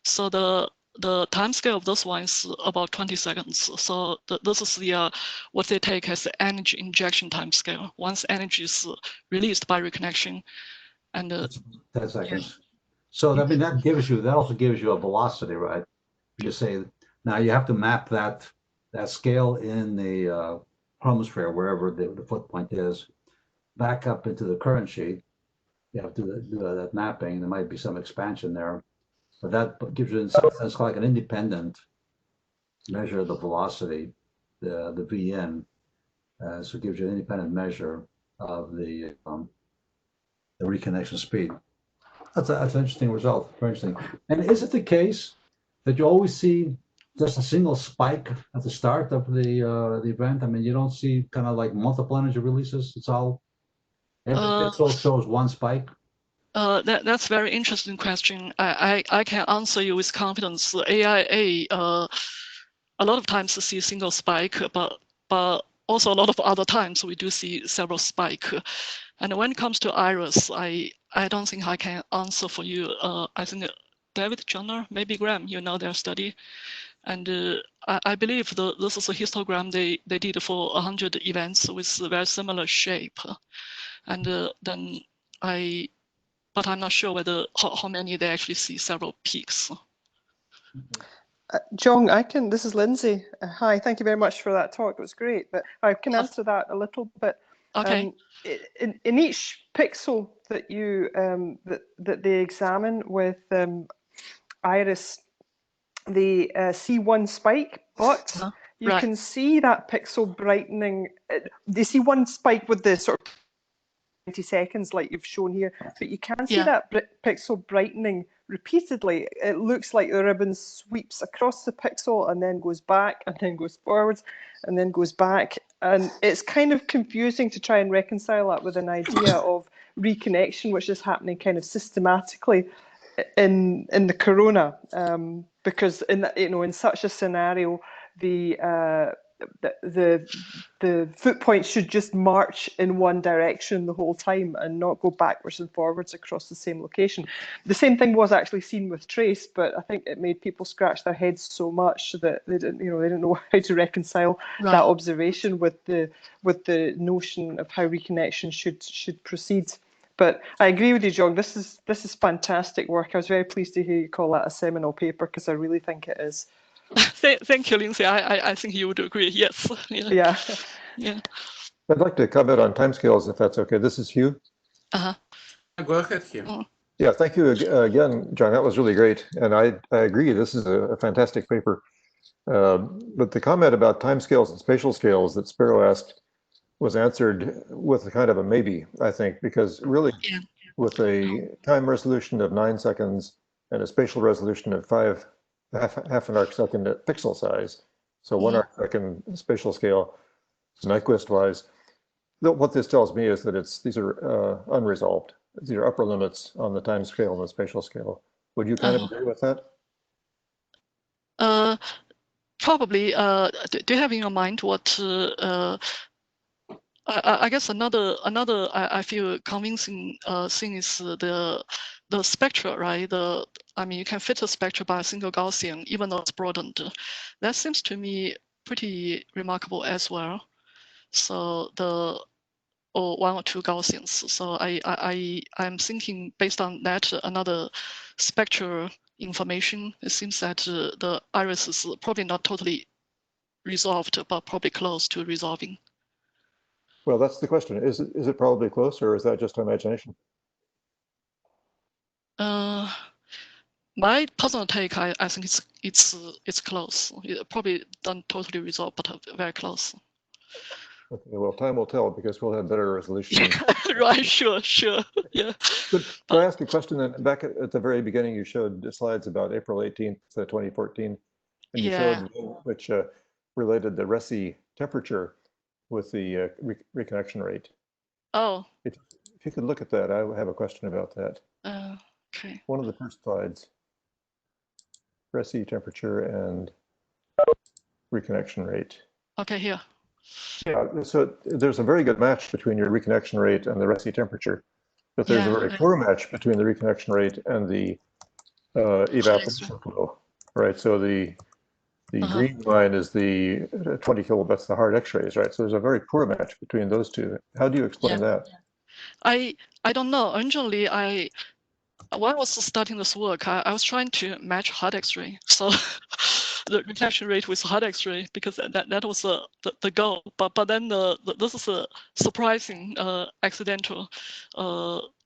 Speaker 2: so the time scale of this one is about 20 seconds. So this is the what they take as the energy injection time scale. Once energy is released by reconnection, and
Speaker 3: 10 seconds. Yeah. So I mean that also gives you a velocity, right? You say. Now you have to map that scale in the chromosphere, wherever the foot point is, back up into the current sheet. You have to do that mapping. There might be some expansion there, but that gives you, in some sense, like an independent measure of the velocity, the Vn. So it gives you an independent measure of the reconnection speed. That's an interesting result. Very interesting. And is it the case that you always see just a single spike at the start of the event? I mean, you don't see kind of like multiple energy releases. It's all every pixel shows one spike.
Speaker 2: That's a very interesting question. I can answer you with confidence. AIA a lot of times see a single spike, but also a lot of other times we do see several spikes. And when it comes to IRIS, I don't think I can answer for you. I think David, Jonner, maybe Graham, you know their study. And I believe this is a histogram they did for 100 events with a very similar shape. And then but I'm not sure whether how many they actually see several peaks.
Speaker 4: John, this is Lindsay. Hi, thank you very much for that talk. It was great, but I can answer that a little bit.
Speaker 2: Okay.
Speaker 4: In each pixel that you that they examine with Iris, they see one spike, but you
Speaker 2: Right.
Speaker 4: can see that pixel brightening. They see one spike with the sort of 20 seconds like you've shown here, but you can see
Speaker 2: Yeah.
Speaker 4: that pixel brightening repeatedly. It looks like the ribbon sweeps across the pixel and then goes back and then goes forwards and then goes back. And it's kind of confusing to try and reconcile that with an idea of reconnection, which is happening kind of systematically in the corona, because in such a scenario, the foot points should just march in one direction the whole time and not go backwards and forwards across the same location. The same thing was actually seen with Trace, but I think it made people scratch their heads so much that they didn't know how to reconcile that observation with the notion of how reconnection should proceed. But I agree with you, John. This is fantastic work. I was very pleased to hear you call that a seminal paper, because I really think it is.
Speaker 2: Thank you, Lindsay. I think you would agree. Yes.
Speaker 4: Yeah.
Speaker 2: Yeah.
Speaker 5: I'd like to comment on timescales, if that's okay. This is Hugh.
Speaker 1: Go ahead, Hugh.
Speaker 5: Yeah, thank you again, John. That was really great. And I agree, this is a fantastic paper. But the comment about timescales and spatial scales that Sparrow asked was answered with a kind of a maybe, I think, because really with a time resolution of 9 seconds and a spatial resolution of half an arc second at pixel size, so 1 arc second spatial scale, Nyquist wise, what this tells me is that these are unresolved. These are upper limits on the time scale and the spatial scale. Would you kind of agree with that?
Speaker 2: Probably. Do you have in your mind what? I guess another I feel convincing thing is the spectra, right? I mean, you can fit a spectra by a single Gaussian, even though it's broadened. That seems to me pretty remarkable as well. So or 1 or 2 Gaussians. So I'm thinking based on that another spectral information. It seems that the iris is probably not totally resolved, but probably close to resolving.
Speaker 5: Well, that's the question. Is it probably close, or is that just imagination?
Speaker 2: My personal take, I think it's close. It probably don't totally resolve, but very close.
Speaker 5: Okay, well, time will tell, because we'll have better resolution.
Speaker 2: Right, sure, yeah.
Speaker 5: Could I ask a question then? Back at the very beginning, you showed the slides about April 18th, 2014, and you showed which related the RESI temperature with the reconnection rate.
Speaker 2: Oh.
Speaker 5: If you could look at that, I have a question about that.
Speaker 2: Okay.
Speaker 5: One of the first slides, RESI temperature and reconnection rate.
Speaker 2: Okay, here.
Speaker 5: Yeah, so there's a very good match between your reconnection rate and the RESI temperature, but there's a very poor match between the reconnection rate and the evaporation flow, right? So the green line is the 20 kilobits, the hard X-rays, right? So there's a very poor match between those two. How do you explain that?
Speaker 2: I don't know. Originally, when I was starting this work, I was trying to match hard X-ray. So the reconnection rate with hard X-ray, because that was the goal. But then this is a surprising accidental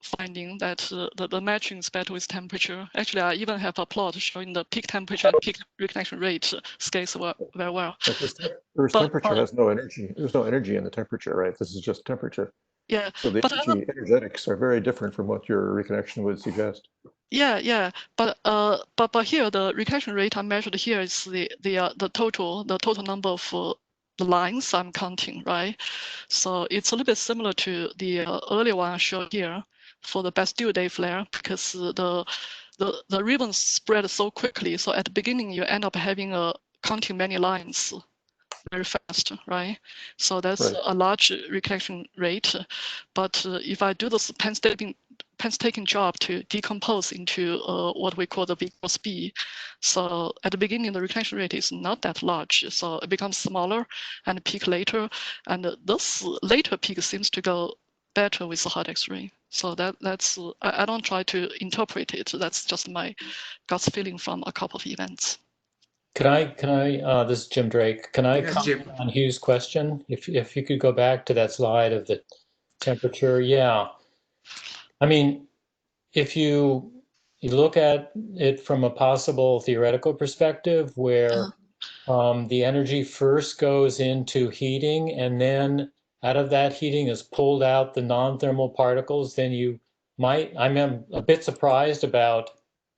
Speaker 2: finding that the matching is better with temperature. Actually, I even have a plot showing the peak temperature and peak reconnection rate scales very well.
Speaker 5: But temperature has no energy. There's no energy in the temperature, right? This is just temperature.
Speaker 2: Yeah.
Speaker 5: So the energetics are very different from what your reconnection would suggest.
Speaker 2: Yeah. But here the reconnection rate I measured here is the total number of the lines I'm counting, right? So it's a little bit similar to the earlier one I showed here for the Bastille Day flare, because the ribbons spread so quickly. So at the beginning you end up having counting many lines very fast, right? So that's a large reconnection rate. But if I do this painstaking job to decompose into what we call the V cross B, so at the beginning the reconnection rate is not that large, so it becomes smaller and peak later, and this later peak seems to go better with the hard X-ray. So that's I don't try to interpret it. That's just my gut feeling from a couple of events.
Speaker 6: This is Jim Drake. Can I
Speaker 1: Yes,
Speaker 6: comment
Speaker 1: Jim.
Speaker 6: on Hugh's question? If you could go back to that slide of the temperature, yeah. I mean, if you look at it from a possible theoretical perspective where the energy first goes into heating and then out of that heating is pulled out the non-thermal particles, then you might, I'm a bit surprised about,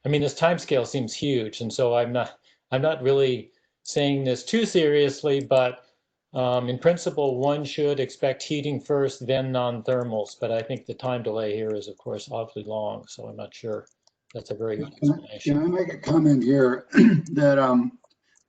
Speaker 6: I mean, this time scale seems huge. And so I'm not really saying this too seriously, but in principle, one should expect heating first, then non-thermals. But I think the time delay here is, of course, awfully long. So I'm not sure that's a very good explanation.
Speaker 7: Can I make a comment here that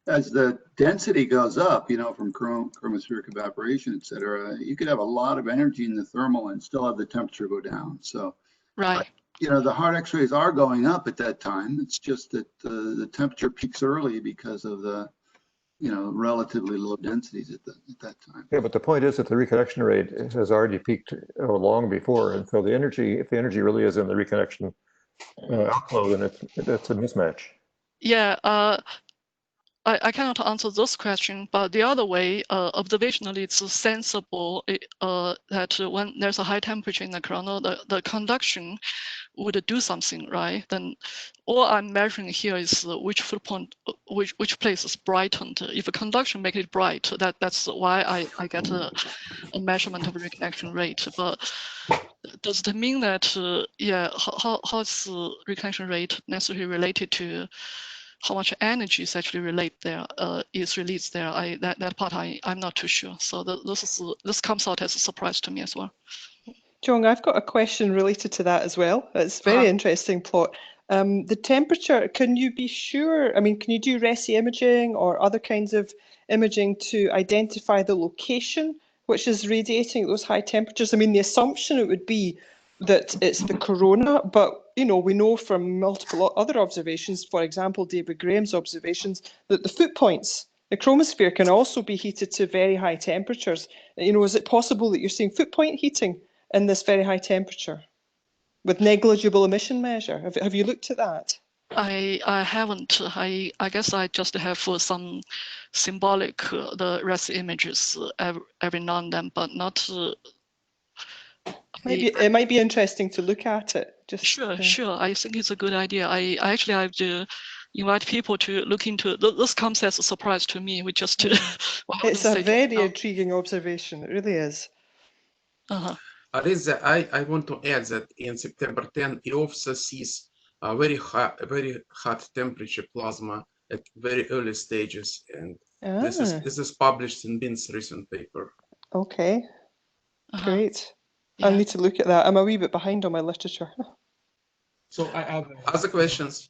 Speaker 7: as the density goes up, you know, from chromospheric evaporation, et cetera, you could have a lot of energy in the thermal and still have the temperature go down. So,
Speaker 2: Right.
Speaker 7: you know, the hard X-rays are going up at that time. It's just that the temperature peaks early because of the, you know, relatively low densities at that time.
Speaker 5: Yeah, but the point is that the reconnection rate has already peaked long before, and so the energy, if the energy really is in the reconnection outflow, then it's a mismatch.
Speaker 2: Yeah. I cannot answer this question, but the other way, observationally, it's sensible that when there's a high temperature in the corona, the conduction would do something, right? Then all I'm measuring here is which foot point, which place is brightened. If a conduction make it bright, that's why I get a measurement of reconnection rate. But does it mean that, yeah, how's the reconnection rate necessarily related to how much energy is actually released there? That part I'm not too sure. So this comes out as a surprise to me as well.
Speaker 4: Jong, I've got a question related to that as well. It's very interesting plot. The temperature, can you be sure, I mean, can you do RESI imaging or other kinds of imaging to identify the location which is radiating at those high temperatures? I mean, the assumption it would be that it's the corona, but you know, we know from multiple other observations, for example, David Graham's observations, that the foot points, the chromosphere, can also be heated to very high temperatures. You know, is it possible that you're seeing foot point heating in this very high temperature with negligible emission measure? Have you looked at that?
Speaker 2: I haven't. I guess I just have some symbolic the RESI images every now and then, but not.
Speaker 4: It might be interesting to look at it. Just
Speaker 2: sure. I think it's a good idea. I actually have to invite people to look into this. Comes as a surprise to me. We just
Speaker 4: it's a very intriguing observation. It really is.
Speaker 1: Lisa, I want to add that in September 10, it also sees a very hot temperature plasma at very early stages, and this is published in Bin's recent paper.
Speaker 4: Okay, great. Yeah. I need to look at that. I'm a wee bit behind on my literature.
Speaker 8: So I have
Speaker 1: other questions.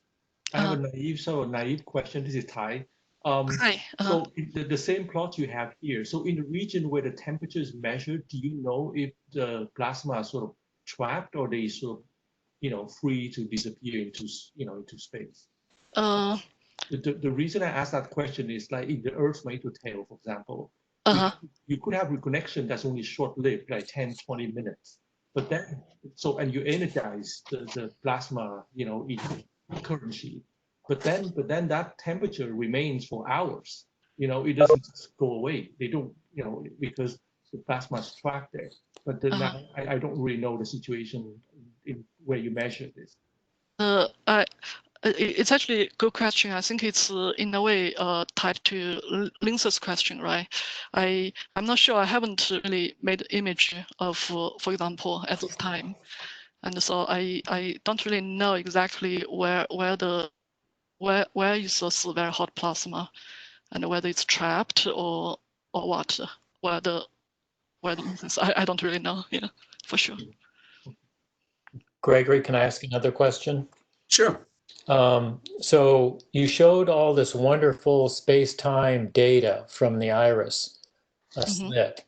Speaker 8: I have a naive question. This is Ty.
Speaker 2: Hi.
Speaker 8: So the same plot you have here. So in the region where the temperature is measured, do you know if the plasma is sort of trapped or they sort of, you know, free to disappear into, you know, into space? The reason I ask that question is like in the Earth's magnitude tail, for example, you could have reconnection that's only short-lived, like 10, 20 minutes. But then, and you energize the plasma, you know, in current sheet. But then that temperature remains for hours. You know, it doesn't just go away. They don't, you know, because the plasma is trapped there. But then now I don't really know the situation in where you measure this.
Speaker 2: It's actually a good question. I think it's in a way tied to Linsa's question, right? I'm not sure. I haven't really made an image of, for example, at this time, and so I don't really know exactly where is this very hot plasma, and whether it's trapped or what. Where the I don't really know. Yeah, for sure.
Speaker 6: Gregory, can I ask another question?
Speaker 1: Sure.
Speaker 6: So you showed all this wonderful space-time data from the iris slit,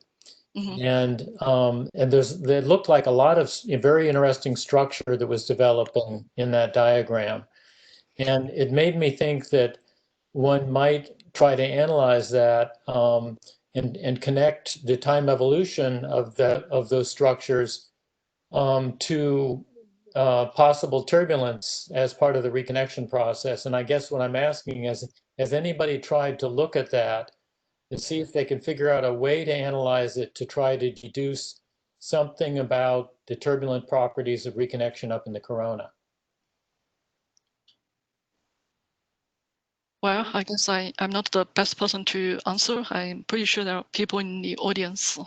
Speaker 6: and it looked like a lot of very interesting structure that was developing in that diagram, and it made me think that one might try to analyze that and connect the time evolution of those structures to possible turbulence as part of the reconnection process. And I guess what I'm asking is, has anybody tried to look at that and see if they can figure out a way to analyze it to try to deduce something about the turbulent properties of reconnection up in the corona?
Speaker 2: Well, I guess I'm not the best person to answer. I'm pretty sure there are people in the audience.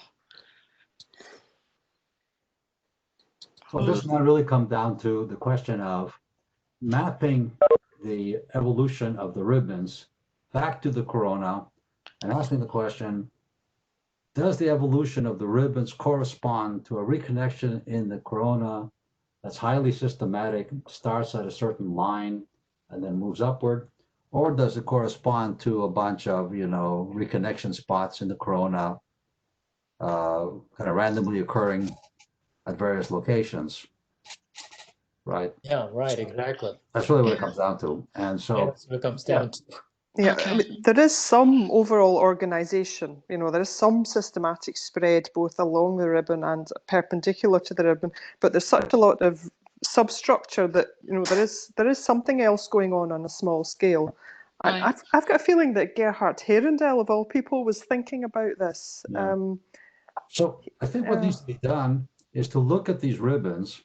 Speaker 3: Well, this might really come down to the question of mapping the evolution of the ribbons back to the corona and asking the question, does the evolution of the ribbons correspond to a reconnection in the corona that's highly systematic, starts at a certain line and then moves upward? Or does it correspond to a bunch of, reconnection spots in the corona, kind of randomly occurring at various locations, right?
Speaker 6: Yeah, right, exactly.
Speaker 3: That's really what it comes down to. And so
Speaker 6: that's what it comes down to.
Speaker 4: Yeah,
Speaker 2: Okay.
Speaker 4: I mean, there is some overall organization, there is some systematic spread both along the ribbon and perpendicular to the ribbon, but there's such a lot of substructure that, there is something else going on a small scale.
Speaker 2: Right.
Speaker 4: I've got a feeling that Gerhard Herendel, of all people, was thinking about this.
Speaker 3: Yeah. So I think what needs to be done is to look at these ribbons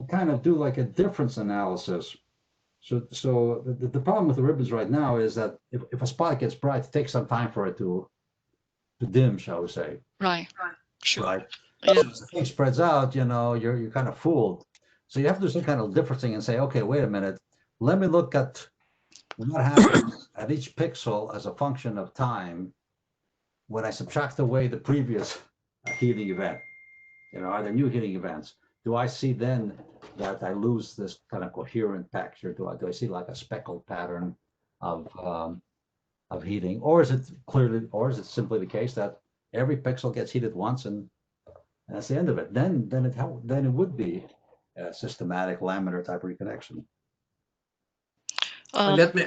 Speaker 3: and kind of do like a difference analysis. So the problem with the ribbons right now is that if a spot gets bright, it takes some time for it to dim, shall we say.
Speaker 2: Right. Sure.
Speaker 3: Right.
Speaker 2: Yeah.
Speaker 3: So as the thing spreads out, you're kind of fooled. So you have to do some kind of differencing and say, okay, wait a minute, let me look at what happens at each pixel as a function of time when I subtract away the previous heating event. Are there new heating events? Do I see then that I lose this kind of coherent texture? Do I see like a speckled pattern of heating, or is it simply the case that every pixel gets heated once and that's the end of it? Then it would be a systematic laminar type reconnection.
Speaker 1: Let me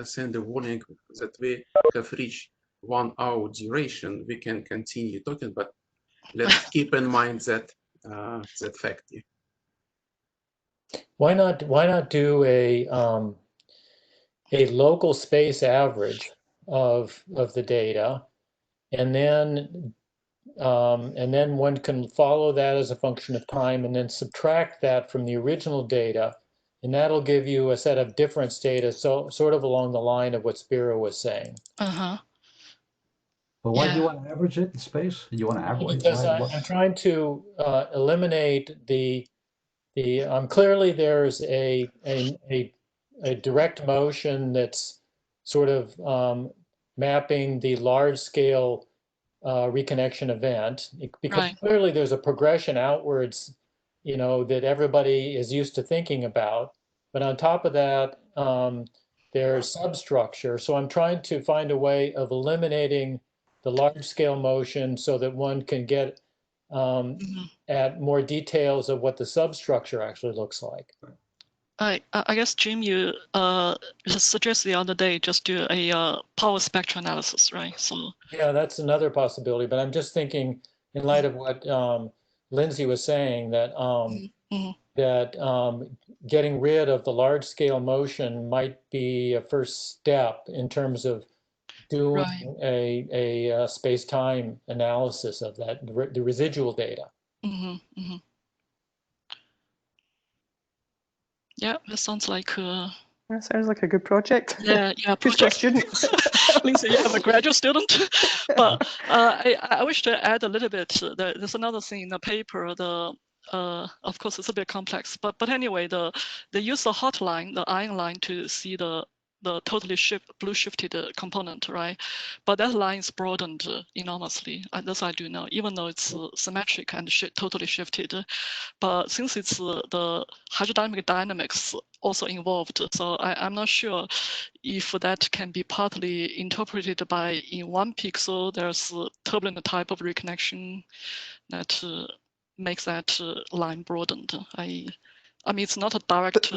Speaker 1: send a warning that we have reached 1 hour duration. We can continue talking, but let's keep in mind that fact.
Speaker 6: Why not do a local space average of the data, and then one can follow that as a function of time, and then subtract that from the original data, and that'll give you a set of difference data, so sort of along the line of what Spiro was saying.
Speaker 2: Uh-huh.
Speaker 3: But why do you want to average it in space? You want to average?
Speaker 6: Because I'm trying to eliminate the clearly there's a direct motion that's sort of mapping the large scale reconnection event, because clearly there's a progression outwards, that everybody is used to thinking about. But on top of that, there's substructure. So I'm trying to find a way of eliminating the large scale motion so that one can get at more details of what the substructure actually looks like.
Speaker 2: I guess, Jim, you suggested the other day just do a power spectrum analysis, right? So
Speaker 6: yeah, that's another possibility. But I'm just thinking, in light of what Lindsay was saying, that that getting rid of the large scale motion might be a first step in terms of doing a space-time analysis of that, the residual data.
Speaker 2: Yeah, that sounds like
Speaker 4: that sounds like a good project.
Speaker 2: Yeah,
Speaker 4: project student.
Speaker 2: Lindsay, you have a graduate student. But I wish to add a little bit. There's another thing in the paper. Of course, it's a bit complex, but anyway, they use the hot line, the iron line, to see the totally blue shifted component, right? But that line is broadened enormously. This I do know, even though it's symmetric and totally shifted. But since it's the hydrodynamic dynamics also involved, so I'm not sure if that can be partly interpreted by in one pixel there's a turbulent type of reconnection that makes that line broadened. I mean, it's not a direct.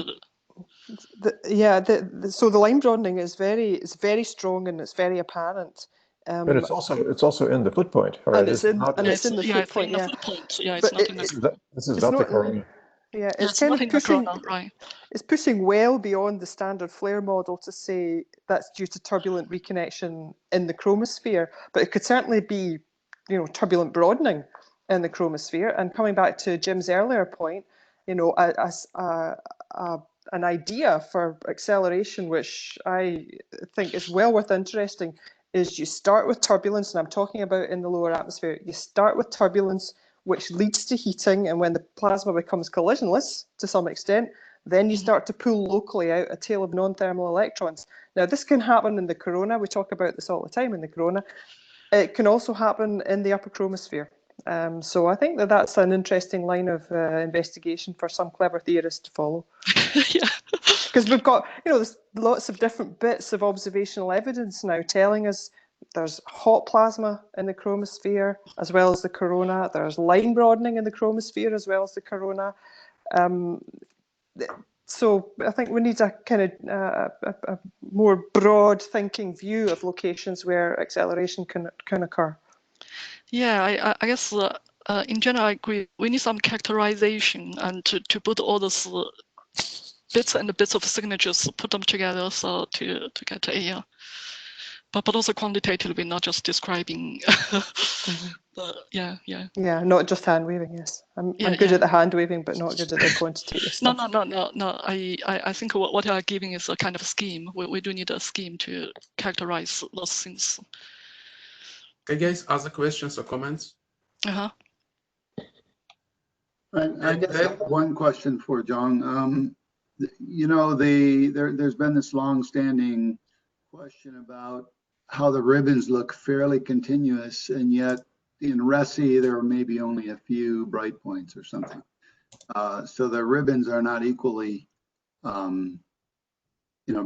Speaker 4: So the line broadening is very strong and it's very apparent.
Speaker 5: But it's also in the foot point, right?
Speaker 4: And it's in the foot point.
Speaker 2: Yeah, it's not in the.
Speaker 5: This is not the corona.
Speaker 4: Yeah,
Speaker 2: Yeah,
Speaker 4: it's kind
Speaker 2: not
Speaker 4: of
Speaker 2: in the
Speaker 4: pushing.
Speaker 2: corona, right?
Speaker 4: It's pushing well beyond the standard flare model to say that's due to turbulent reconnection in the chromosphere, but it could certainly be, turbulent broadening in the chromosphere. And coming back to Jim's earlier point, an idea for acceleration, which I think is well worth interesting, is you start with turbulence, and I'm talking about in the lower atmosphere. You start with turbulence, which leads to heating, and when the plasma becomes collisionless to some extent, then you start to pull locally out a tail of non-thermal electrons. Now, this can happen in the corona. We talk about this all the time in the corona. It can also happen in the upper chromosphere. So I think that that's an interesting line of investigation for some clever theorists to follow.
Speaker 2: Yeah.
Speaker 4: Because we've got, there's lots of different bits of observational evidence now telling us there's hot plasma in the chromosphere as well as the corona. There's line broadening in the chromosphere as well as the corona. So I think we need a kind of a more broad thinking view of locations where acceleration can occur.
Speaker 2: Yeah, I guess in general, I agree. We need some characterization and to put all those bits and bits of signatures, put them together, so to get a but also quantitatively, not just describing. Yeah.
Speaker 4: Yeah, not just hand waving. Yes, I'm good at the hand waving, but not good at the quantitative stuff.
Speaker 2: No. I think what you are giving is a kind of scheme. We do need a scheme to characterize those things.
Speaker 1: Okay, guys, other questions or comments?
Speaker 7: I guess I have one question for John. There's been this long-standing question about how the ribbons look fairly continuous, and yet in RESI there are maybe only a few bright points or something. So the ribbons are not equally,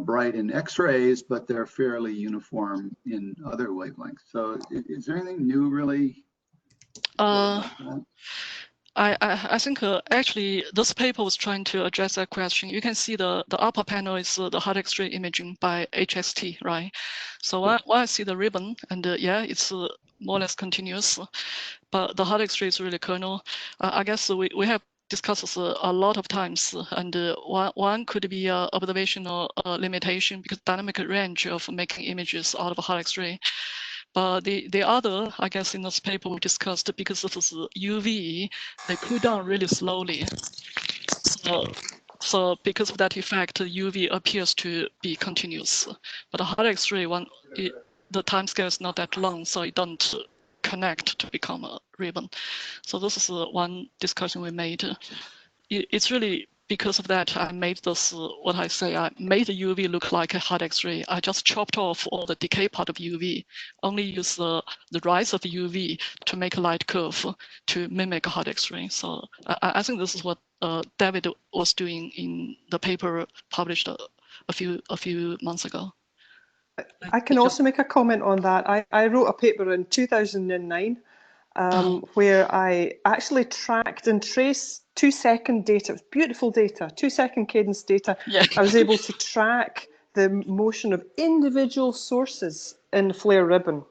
Speaker 7: bright in X-rays, but they're fairly uniform in other wavelengths. So is there anything new really?
Speaker 2: I think actually this paper was trying to address that question. You can see the upper panel is the hard X-ray imaging by HST, right? So when I see the ribbon, and it's more or less continuous, but the hard X-ray is really kernel. I guess we have discussed this a lot of times, and one could be observational limitation because dynamic range of making images out of a hard X-ray. But the other, I guess, in this paper we discussed, because of this UV, they cool down really slowly. So because of that effect, UV appears to be continuous. But the hard X-ray one, the time scale is not that long, so it don't connect to become a ribbon. So this is one discussion we made. It's really because of that I made this, I made the UV look like a hard X-ray. I just chopped off all the decay part of UV, only use the rise of UV to make a light curve to mimic a hard X-ray. So I think this is what David was doing in the paper published a few months ago.
Speaker 4: I can also make a comment on that. I wrote a paper in 2009 where I actually tracked and traced 2-second data, beautiful data, 2-second cadence data.
Speaker 2: Yeah.
Speaker 4: I was able to track the motion of individual sources in the flare ribbon.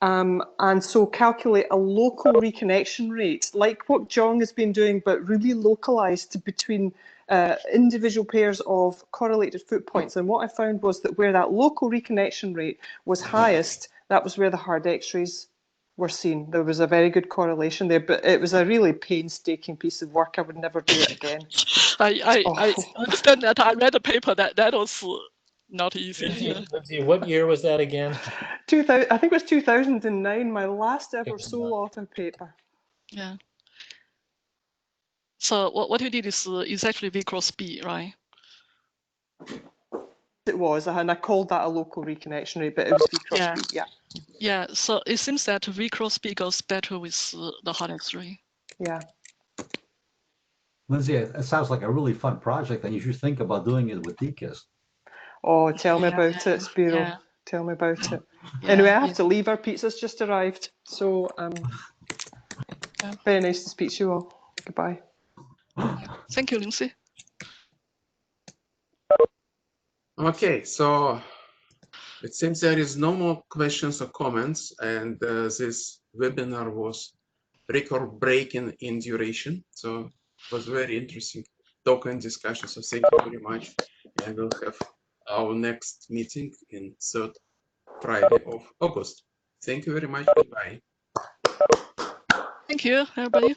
Speaker 4: And so calculate a local reconnection rate, like what John has been doing, but really localized between individual pairs of correlated foot points. And what I found was that where that local reconnection rate was highest, that was where the hard X-rays were seen. There was a very good correlation there, but it was a really painstaking piece of work. I would never do it again.
Speaker 2: I understand that. I read the paper. That was not easy.
Speaker 6: Lindsay, what year was that again?
Speaker 4: 2000, I think it was 2009, my last ever sole author paper.
Speaker 2: Yeah. So what you did is actually V cross B, right?
Speaker 4: It was, and I called that a local reconnection rate, but it was V cross B, yeah.
Speaker 2: Yeah, so it seems that V cross B goes better with the hard X-ray.
Speaker 4: Yeah.
Speaker 3: Lindsay, it sounds like a really fun project, and you should think about doing it with DKIST.
Speaker 4: Oh, tell me about it, Spiro.
Speaker 2: Yeah.
Speaker 4: Tell me about it.
Speaker 2: Yeah,
Speaker 4: Anyway, I have to leave. Our pizza's just arrived. So very nice to speak to you all. Goodbye.
Speaker 2: Thank you, Lindsay.
Speaker 1: Okay, so it seems there is no more questions or comments, and this webinar was record-breaking in duration, so it was very interesting. talk and discussion. So thank you very much. And we'll have our next meeting in 3rd Friday of August. Thank you very much. Goodbye.
Speaker 2: Thank you, everybody.